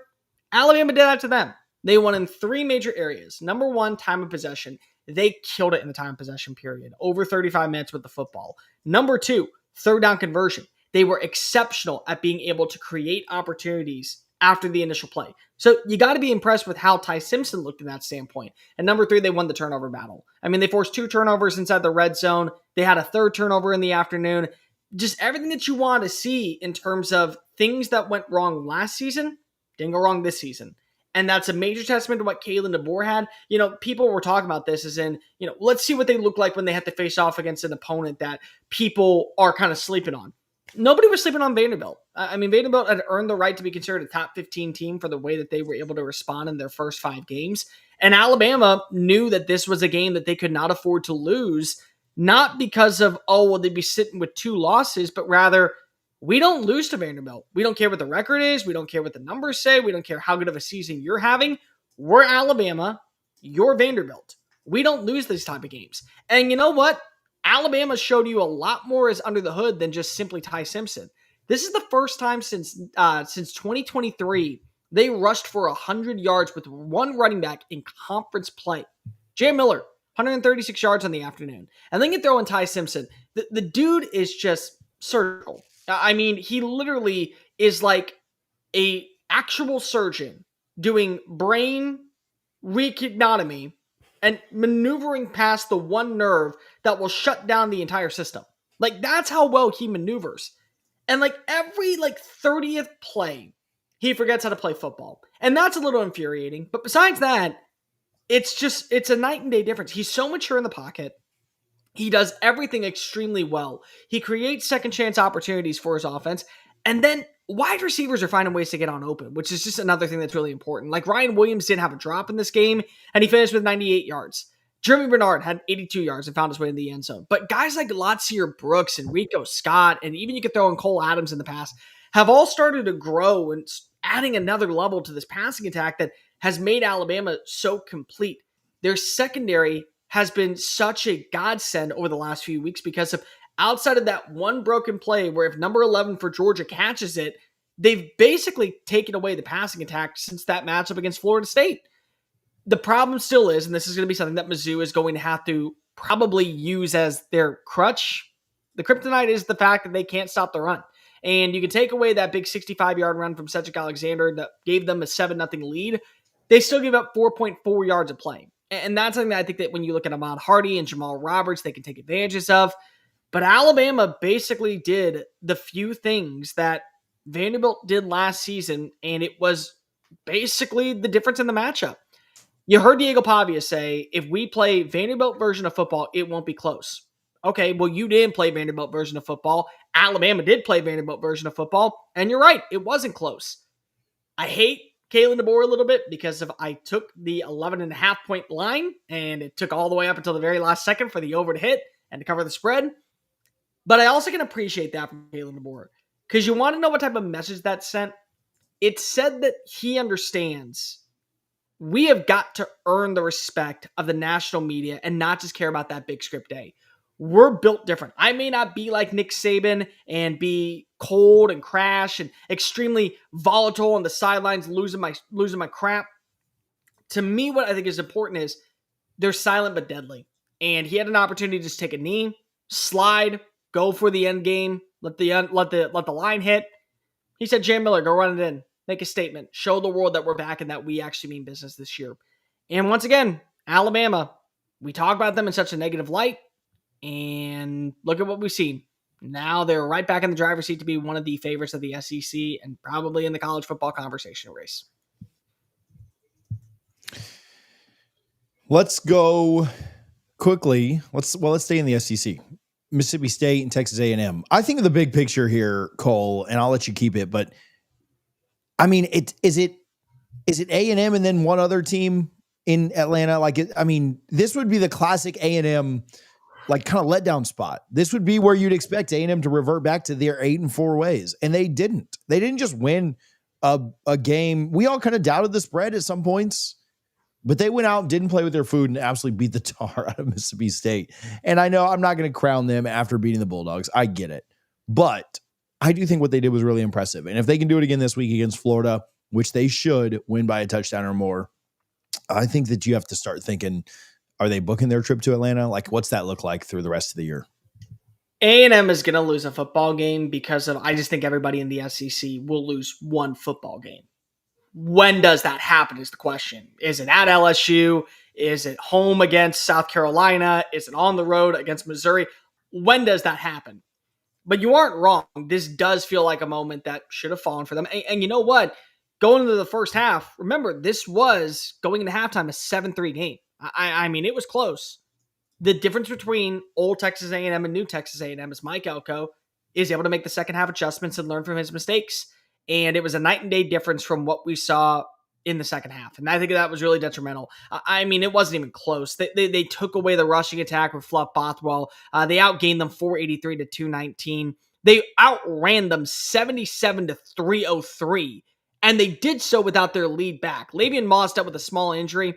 Alabama did that to them. They won in 3 major areas. Number 1, time of possession. They killed it in the time of possession period. Over 35 minutes with the football. Number 2, third down conversion. They were exceptional at being able to create opportunities after the initial play. So you got to be impressed with how Ty Simpson looked in that standpoint. And number 3, they won the turnover battle. I mean, they forced 2 turnovers inside the red zone. They had a 3rd turnover in the afternoon. Just everything that you want to see in terms of things that went wrong last season didn't go wrong this season. And that's a major testament to what Kalen DeBoer had. You know, people were talking about this as in, you know, let's see what they look like when they have to face off against an opponent that people are kind of sleeping on. Nobody was sleeping on Vanderbilt. I mean, Vanderbilt had earned the right to be considered a top 15 team for the way that they were able to respond in their first 5 games. And Alabama knew that this was a game that they could not afford to lose, not because of, oh, well, they'd be sitting with 2 losses, but rather, we don't lose to Vanderbilt. We don't care what the record is. We don't care what the numbers say. We don't care how good of a season you're having. We're Alabama. You're Vanderbilt. We don't lose these type of games. And you know what? Alabama showed you a lot more is under the hood than just simply Ty Simpson. This is the first time since 2023 they rushed for 100 yards with 1 running back in conference play. Jay Miller, 136 yards on the afternoon. And then you throw in Ty Simpson. The dude is just surgical. I mean, he literally is like a actual surgeon doing brain recognomy and maneuvering past the one nerve that will shut down the entire system. Like, that's how well he maneuvers. And like every 30th play, he forgets how to play football. And that's a little infuriating. But besides that, it's a night and day difference. He's so mature in the pocket. He does everything extremely well. He creates second chance opportunities for his offense. And then wide receivers are finding ways to get on open, which is just another thing that's really important. Like Ryan Williams didn't have a drop in this game, and he finished with 98 yards. Jeremy Bernard had 82 yards and found his way in the end zone. But guys like Latsier Brooks and Rico Scott, and even you could throw in Cole Adams in the past, have all started to grow and adding another level to this passing attack that has made Alabama so complete. Their secondary has been such a godsend over the last few weeks because of outside of that one broken play where if number 11 for Georgia catches it, they've basically taken away the passing attack since that matchup against Florida State. The problem still is, and this is going to be something that Mizzou is going to have to probably use as their crutch. The kryptonite is the fact that they can't stop the run. And you can take away that big 65-yard run from Cedric Alexander that gave them a 7-0 lead. They still give up 4.4 yards of play. And that's something that I think that when you look at Ahmad Hardy and Jamal Roberts, they can take advantages of. But Alabama basically did the few things that Vanderbilt did last season, and it was basically the difference in the matchup. You heard Diego Pavia say, if we play Vanderbilt version of football, it won't be close. Okay, well, you didn't play Vanderbilt version of football. Alabama did play Vanderbilt version of football, and you're right, it wasn't close. I hate Kalen DeBoer a little bit because I took the 11.5 point line, and it took all the way up until the very last second for the over to hit and to cover the spread. But I also can appreciate that from Kalen DeBoer. Because you want to know what type of message that sent? It said that he understands we have got to earn the respect of the national media and not just care about that big script day. We're built different. I may not be like Nick Saban and be cold and crash and extremely volatile on the sidelines, losing my crap. To me, what I think is important is they're silent but deadly. And he had an opportunity to just take a knee, slide, go for the end game, let the line hit. He said, Jay Miller, go run it in. Make a statement. Show the world that we're back and that we actually mean business this year. And once again, Alabama, we talk about them in such a negative light. And look at what we've seen. Now they're right back in the driver's seat to be one of the favorites of the SEC and probably in the college football conversation race. Let's go quickly. Let's stay in the SEC. Mississippi State and Texas A&M. I think of the big picture here, Cole, and I'll let you keep it. But I mean, is it A&M and then one other team in Atlanta? This would be the classic A&M like kind of letdown spot. This would be where you'd expect A&M to revert back to their 8-4 ways, and they didn't. They didn't just win a game. We all kind of doubted the spread at some points. But they went out and didn't play with their food and absolutely beat the tar out of Mississippi State. And I know I'm not going to crown them after beating the Bulldogs. I get it. But I do think what they did was really impressive. And if they can do it again this week against Florida, which they should win by a touchdown or more, I think that you have to start thinking, are they booking their trip to Atlanta? Like, what's that look like through the rest of the year? A&M is going to lose a football game because I just think everybody in the SEC will lose one football game. When does that happen is the question. Is it at LSU? Is it home against South Carolina? Is it on the road against Missouri? When does that happen? But you aren't wrong. This does feel like a moment that should have fallen for them. And you know what? Going into the first half, remember, this was going into halftime a 7-3 game. I mean, it was close. The difference between old Texas A&M and new Texas A&M is Mike Elko is able to make the second half adjustments and learn from his mistakes. And it was a night and day difference from what we saw in the second half. And I think that was really detrimental. I mean, it wasn't even close. They took away the rushing attack with Fluff Bothwell. They outgained them 483 to 219. They outran them 77 to 303. And they did so without their lead back. Lavian Moss dealt with a small injury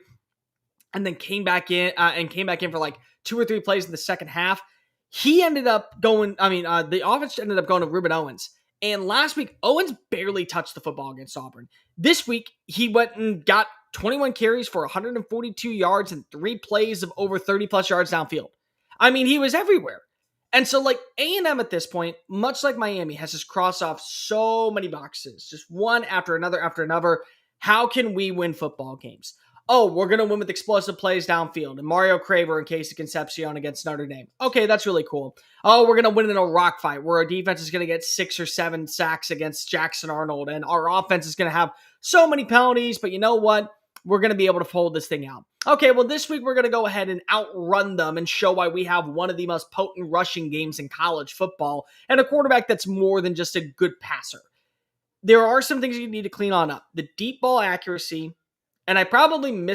and then came back in for like 2 or 3 plays in the second half. He ended up going, the offense ended up going to Ruben Owens. And last week, Owens barely touched the football against Auburn. This week, he went and got 21 carries for 142 yards and 3 plays of over 30-plus yards downfield. I mean, he was everywhere. And so, like, A&M at this point, much like Miami, has just crossed off so many boxes, just one after another after another. How can we win football games? Oh, we're going to win with explosive plays downfield and Mario Craver and Casey Concepcion against Notre Dame. Okay, that's really cool. Oh, we're going to win in a rock fight where our defense is going to get 6 or 7 sacks against Jackson Arnold and our offense is going to have so many penalties, but you know what? We're going to be able to hold this thing out. Okay, well, this week we're going to go ahead and outrun them and show why we have one of the most potent rushing games in college football and a quarterback that's more than just a good passer. There are some things you need to clean on up. The deep ball accuracy. And I probably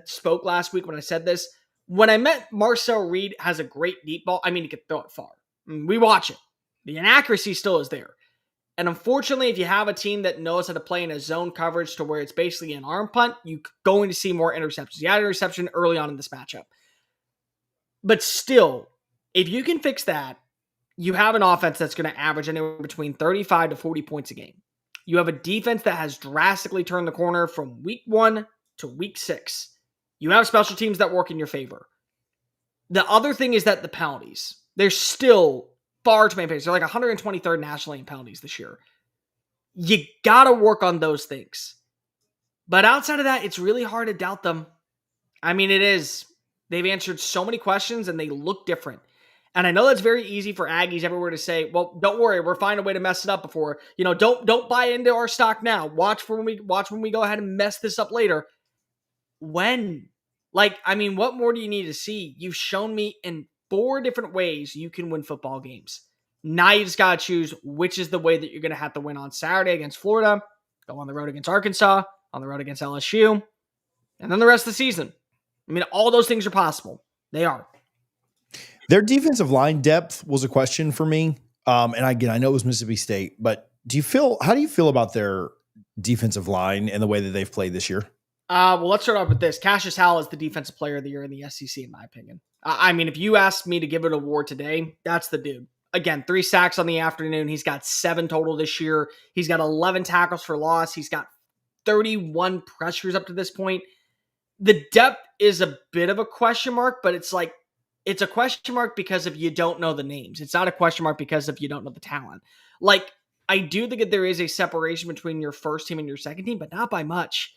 spoke last week when I said this. When I met Marcel Reed has a great deep ball. I mean, he can throw it far. We watch it. The inaccuracy still is there. And unfortunately, if you have a team that knows how to play in a zone coverage to where it's basically an arm punt, you're going to see more interceptions. You had an interception early on in this matchup. But still, if you can fix that, you have an offense that's going to average anywhere between 35 to 40 points a game. You have a defense that has drastically turned the corner from week 1 to week 6. You have special teams that work in your favor. The other thing is that the penalties, they're still far too many penalties. They're like 123rd nationally in penalties this year. You got to work on those things. But outside of that, it's really hard to doubt them. I mean, it is. They've answered so many questions and they look different. And I know that's very easy for Aggies everywhere to say, well, don't worry, we're finding a way to mess it up before. Don't buy into our stock now. Watch when we go ahead and mess this up later. When? What more do you need to see? You've shown me in 4 different ways you can win football games. Now you just got to choose which is the way that you're going to have to win on Saturday against Florida, go on the road against Arkansas, on the road against LSU, and then the rest of the season. I mean, all those things are possible. They are. Their defensive line depth was a question for me. And again, I know it was Mississippi State, but how do you feel about their defensive line and the way that they've played this year? Well, let's start off with this. Cassius Howell is the defensive player of the year in the SEC, in my opinion. I mean, if you asked me to give it an award today, that's the dude. Again, 3 sacks on the afternoon. He's got 7 total this year. He's got 11 tackles for loss. He's got 31 pressures up to this point. The depth is a bit of a question mark, but it's a question mark because of you don't know the names. It's not a question mark because of you don't know the talent. I do think that there is a separation between your first team and your second team, but not by much.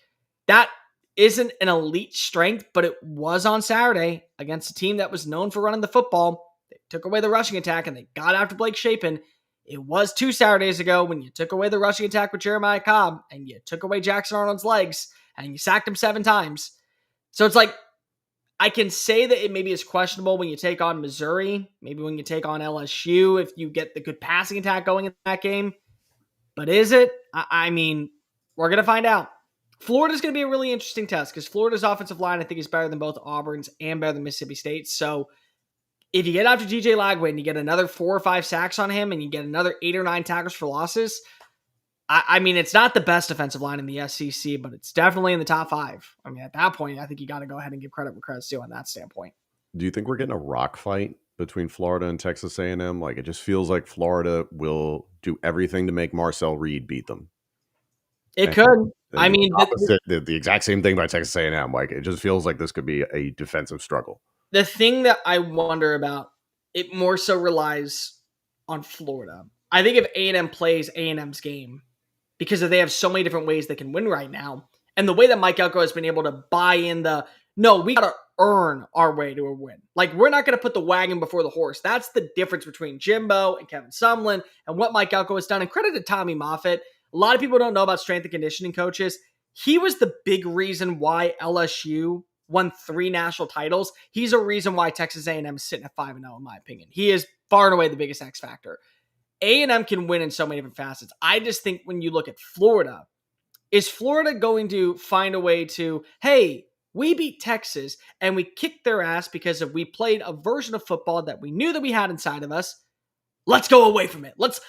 That isn't an elite strength, but it was on Saturday against a team that was known for running the football. They took away the rushing attack and they got after Blake Shapen. It was 2 Saturdays ago when you took away the rushing attack with Jeremiah Cobb and you took away Jackson Arnold's legs and you sacked him 7 times. So it's I can say that it maybe is questionable when you take on Missouri, maybe when you take on LSU, if you get the good passing attack going in that game. But is it? I mean, we're going to find out. Florida's going to be a really interesting test because Florida's offensive line, I think, is better than both Auburn's and better than Mississippi State's. So if you get after DJ Lagway and you get another 4 or 5 sacks on him and you get another 8 or 9 tackles for losses, I mean, it's not the best defensive line in the SEC, but it's definitely in the top 5. I mean, at that point, I think you got to go ahead and give credit where credit's due on that standpoint. Do you think we're getting a rock fight between Florida and Texas A&M? It just feels like Florida will do everything to make Marcel Reed beat them. It could. I mean, the exact same thing by Texas A&M. It just feels like this could be a defensive struggle. The thing that I wonder about, it more so relies on Florida. I think if A&M plays A&M's game, because they have so many different ways they can win right now, and the way that Mike Elko has been able to buy in we got to earn our way to a win. We're not going to put the wagon before the horse. That's the difference between Jimbo and Kevin Sumlin and what Mike Elko has done. And credit to Tommy Moffitt. A lot of people don't know about strength and conditioning coaches. He was the big reason why LSU won 3 national titles. He's a reason why Texas A&M is sitting at 5-0, in my opinion. He is far and away the biggest X factor. A&M can win in so many different facets. I just think when you look at Florida, is Florida going to find a way to, hey, we beat Texas and we kicked their ass because we played a version of football that we knew that we had inside of us. Let's go away from it. Let's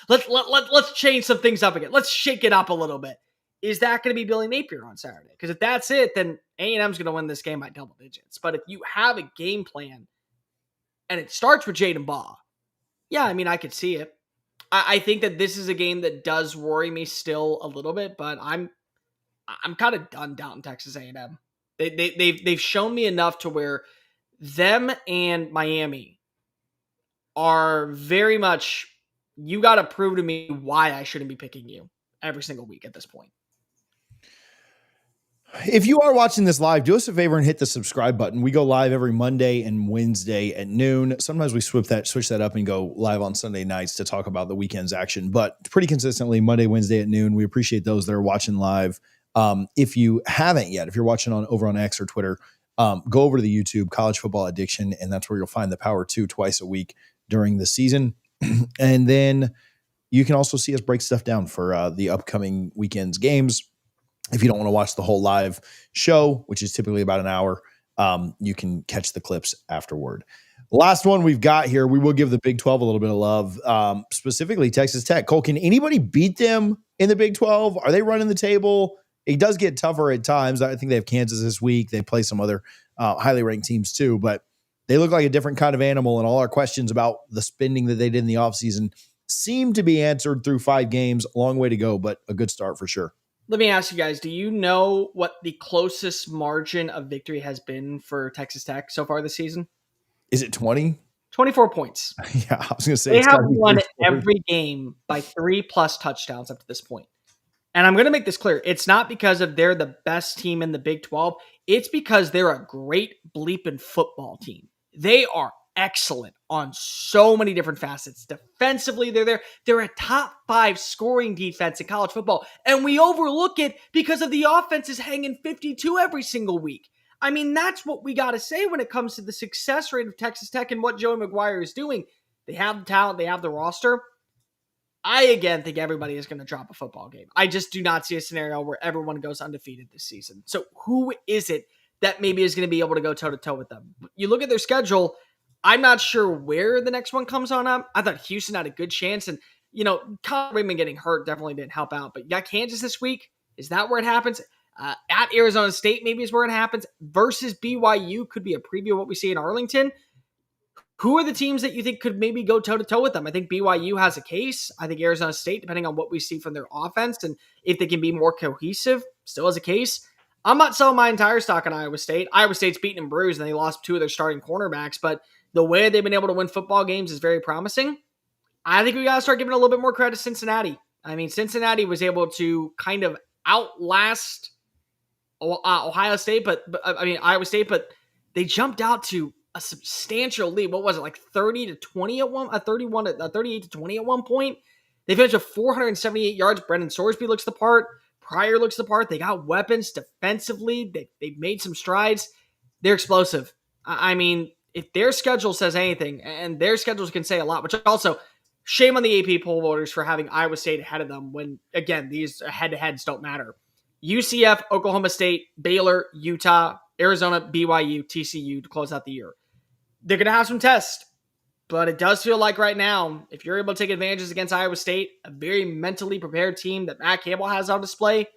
change some things up again. Let's shake it up a little bit. Is that going to be Billy Napier on Saturday? Because if that's it, then A&M's going to win this game by double digits. But if you have a game plan and it starts with Jaden Baugh, yeah, I mean, I could see it. I think that this is a game that does worry me still a little bit, but I'm kind of done doubting Texas A&M. They've shown me enough to where them and Miami are very much, you got to prove to me why I shouldn't be picking you every single week at this point. If you are watching this live, do us a favor and hit the subscribe button. We go live every Monday and Wednesday at noon. Sometimes we switch that up and go live on Sunday nights to talk about the weekend's action, but pretty consistently Monday, Wednesday at noon. We appreciate those that are watching live. If you haven't yet, if you're watching over on X or Twitter, go over to the YouTube College Football Addiction, and that's where you'll find the Power 2 twice a week during the season. And then you can also see us break stuff down for the upcoming weekend's games. If you don't want to watch the whole live show, which is typically about an hour, you can catch the clips afterward. Last one we've got here, we will give the Big 12 a little bit of love, specifically Texas Tech. Cole, can anybody beat them in the Big 12? Are they running the table? It does get tougher at times. I think they have Kansas this week. They play some other highly ranked teams too, but they look like a different kind of animal, and all our questions about the spending that they did in the offseason seem to be answered through 5 games. A long way to go, but a good start for sure. Let me ask you guys, do you know what the closest margin of victory has been for Texas Tech so far this season? Is it 20? 24 points. Yeah, I was going to say. They have won every game by 3+ touchdowns up to this point. And I'm going to make this clear. It's not because of they're the best team in the Big 12. It's because they're a great bleeping football team. They are excellent on so many different facets. Defensively, they're there. They're a top 5 scoring defense in college football. And we overlook it because of the offense is hanging 52 every single week. I mean, that's what we got to say when it comes to the success rate of Texas Tech and what Joey McGuire is doing. They have the talent. They have the roster. I, again, think everybody is going to drop a football game. I just do not see a scenario where everyone goes undefeated this season. So who is it that maybe is going to be able to go toe-to-toe with them? You look at their schedule, I'm not sure where the next one comes on up. I thought Houston had a good chance. And, Kyle Raymond getting hurt definitely didn't help out. But you got Kansas this week. Is that where it happens? At Arizona State maybe is where it happens. Versus BYU could be a preview of what we see in Arlington. Who are the teams that you think could maybe go toe-to-toe with them? I think BYU has a case. I think Arizona State, depending on what we see from their offense and if they can be more cohesive, still has a case. I'm not selling my entire stock on Iowa State. Iowa State's beaten and bruised, and they lost 2 of their starting cornerbacks, but the way they've been able to win football games is very promising. I think we got to start giving a little bit more credit to Cincinnati. I mean, Cincinnati was able to kind of outlast Iowa State, but they jumped out to a substantial lead. What was it, like 38 to 20 at one point? They finished with 478 yards. Brendan Sorsby looks the part. Pryor looks the part. They got weapons defensively. They've made some strides. They're explosive. I mean, if their schedule says anything, and their schedules can say a lot, which also, shame on the AP poll voters for having Iowa State ahead of them when, again, these head-to-heads don't matter. UCF, Oklahoma State, Baylor, Utah, Arizona, BYU, TCU to close out the year. They're going to have some tests, but it does feel like right now, if you're able to take advantages against Iowa State, a very mentally prepared team that Matt Campbell has on display,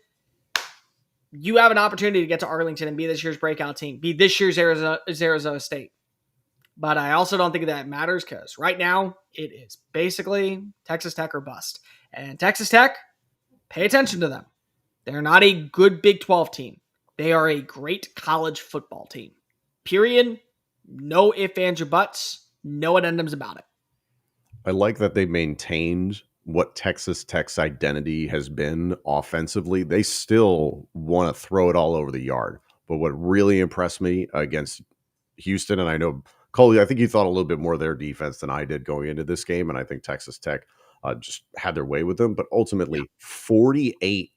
you have an opportunity to get to Arlington and be this year's breakout team, be this year's Arizona State. But I also don't think that matters because right now it is basically Texas Tech or bust. And Texas Tech, pay attention to them. They're not a good Big 12 team. They are a great college football team. Period. No ifs, ands, or buts. No addendums about it. I like that they maintained what Texas Tech's identity has been offensively. They still want to throw it all over the yard. But what really impressed me against Houston, and I know, Cole, I think you thought a little bit more of their defense than I did going into this game, and I think Texas Tech just had their way with them. But ultimately, 48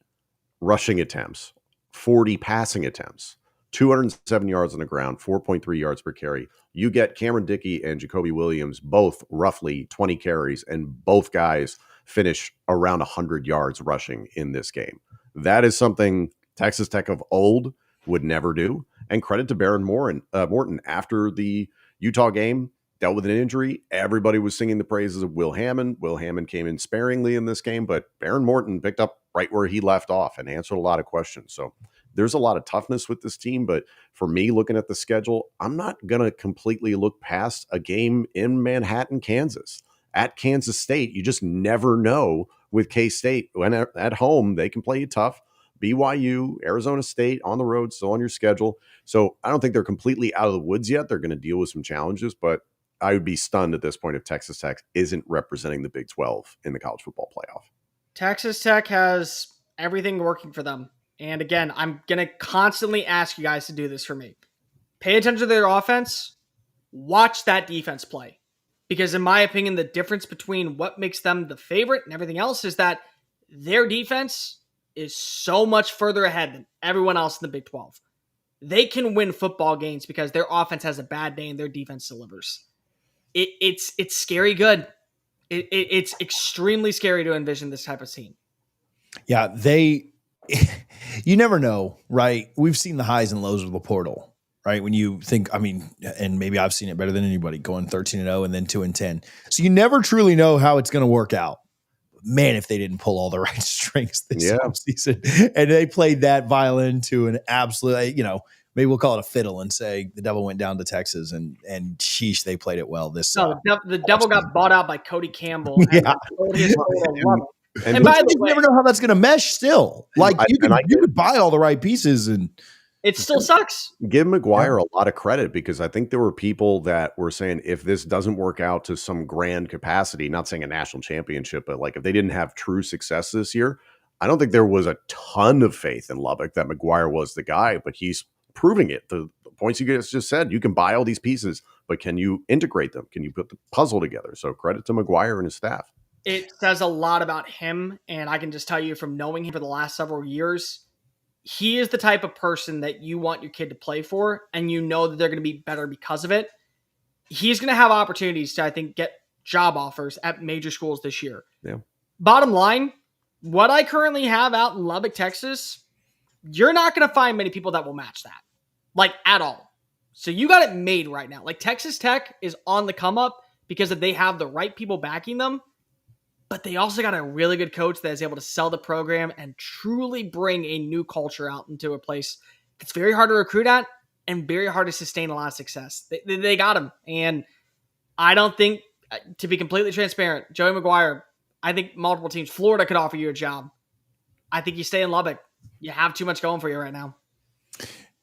rushing attempts, 40 passing attempts, 207 yards on the ground, 4.3 yards per carry. You get Cameron Dickey and Jacoby Williams, both roughly 20 carries, and both guys finish around 100 yards rushing in this game. That is something Texas Tech of old would never do. And credit to Baron Morton. After the Utah game, dealt with an injury. Everybody was singing the praises of Will Hammond. Will Hammond came in sparingly in this game, but Baron Morton picked up right where he left off and answered a lot of questions. So there's a lot of toughness with this team, but for me, looking at the schedule, I'm not going to completely look past a game in Manhattan, Kansas. At Kansas State, you just never know with K-State. When at home, they can play you tough. BYU, Arizona State on the road, still on your schedule. So I don't think they're completely out of the woods yet. They're going to deal with some challenges, but I would be stunned at this point if Texas Tech isn't representing the Big 12 in the college football playoff. Texas Tech has everything working for them. And again, I'm going to constantly ask you guys to do this for me. Pay attention to their offense. Watch that defense play. Because in my opinion, the difference between what makes them the favorite and everything else is that their defense is so much further ahead than everyone else in the Big 12. They can win football games because their offense has a bad day and their defense delivers. It's scary good. It's extremely scary to envision this type of team. Yeah, you never know, right? We've seen the highs and lows of the portal, right? When you think, and maybe I've seen it better than anybody, going 13-0 and then 2-10. So you never truly know how it's going to work out. Man, if they didn't pull all the right strings this offseason, and they played that violin to an absolute, maybe we'll call it a fiddle and say the devil went down to Texas and sheesh, they played it well this. No, the devil got bought out by Cody Campbell. Yeah. And by the way, you never know how that's going to mesh still. Like you could buy all the right pieces and it still sucks. Give McGuire a lot of credit because I think there were people that were saying if this doesn't work out to some grand capacity, not saying a national championship, but like if they didn't have true success this year, I don't think there was a ton of faith in Lubbock that McGuire was the guy, but he's proving it. The points you guys just said, you can buy all these pieces, but can you integrate them? Can you put the puzzle together? So credit to McGuire and his staff. It says a lot about him, and I can just tell you from knowing him for the last several years, he is the type of person that you want your kid to play for, and you know that they're going to be better because of it. He's going to have opportunities to, I think, get job offers at major schools this year. Yeah. Bottom line, what I currently have out in Lubbock, Texas, you're not going to find many people that will match that, like at all. So you got it made right now. Like Texas Tech is on the come up because they have the right people backing them, but they also got a really good coach that is able to sell the program and truly bring a new culture out into a place that's very hard to recruit at and very hard to sustain a lot of success. They got him. And I don't think, to be completely transparent, Joey McGuire, I think multiple teams, Florida could offer you a job. I think you stay in Lubbock. You have too much going for you right now.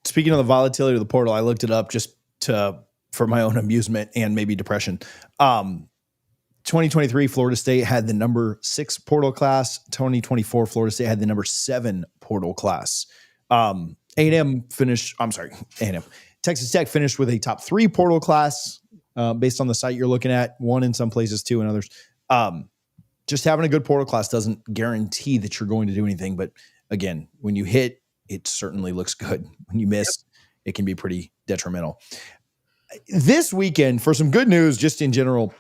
Speaking of the volatility of the portal, I looked it up just for my own amusement and maybe depression. 2023, Florida State had the number 6 portal class. 2024, Florida State had the number 7 portal class. A&M finished, A&M. Texas Tech finished with a top 3 portal class based on the site you're looking at, 1 in some places, 2 in others. Just having a good portal class doesn't guarantee that you're going to do anything. But again, when you hit, it certainly looks good. When you miss, it can be pretty detrimental. This weekend, for some good news, just in general,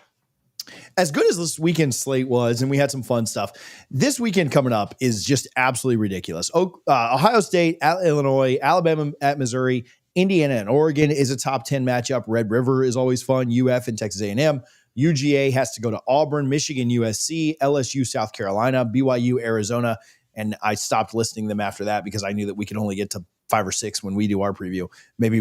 as good as this weekend slate was, and we had some fun stuff, this weekend coming up is just absolutely ridiculous. Ohio State at Illinois, Alabama at Missouri, Indiana and Oregon is a top 10 matchup. Red River is always fun. UF and Texas A&M. UGA has to go to Auburn, Michigan, USC, LSU, South Carolina, BYU, Arizona. And I stopped listing them after that because I knew that we could only get to 5 or 6 when we do our preview. Maybe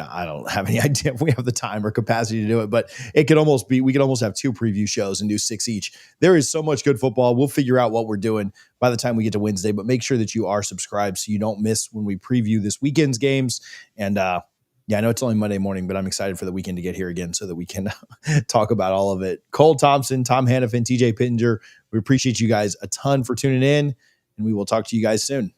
I don't have any idea if we have the time or capacity to do it, but we could almost have 2 preview shows and do 6 each. There is so much good football. We'll figure out what we're doing by the time we get to Wednesday, but make sure that you are subscribed so you don't miss when we preview this weekend's games. And I know it's only Monday morning, but I'm excited for the weekend to get here again so that we can talk about all of it. Cole Thompson, Tom Hannifan, TJ Pittinger, we appreciate you guys a ton for tuning in, and we will talk to you guys soon.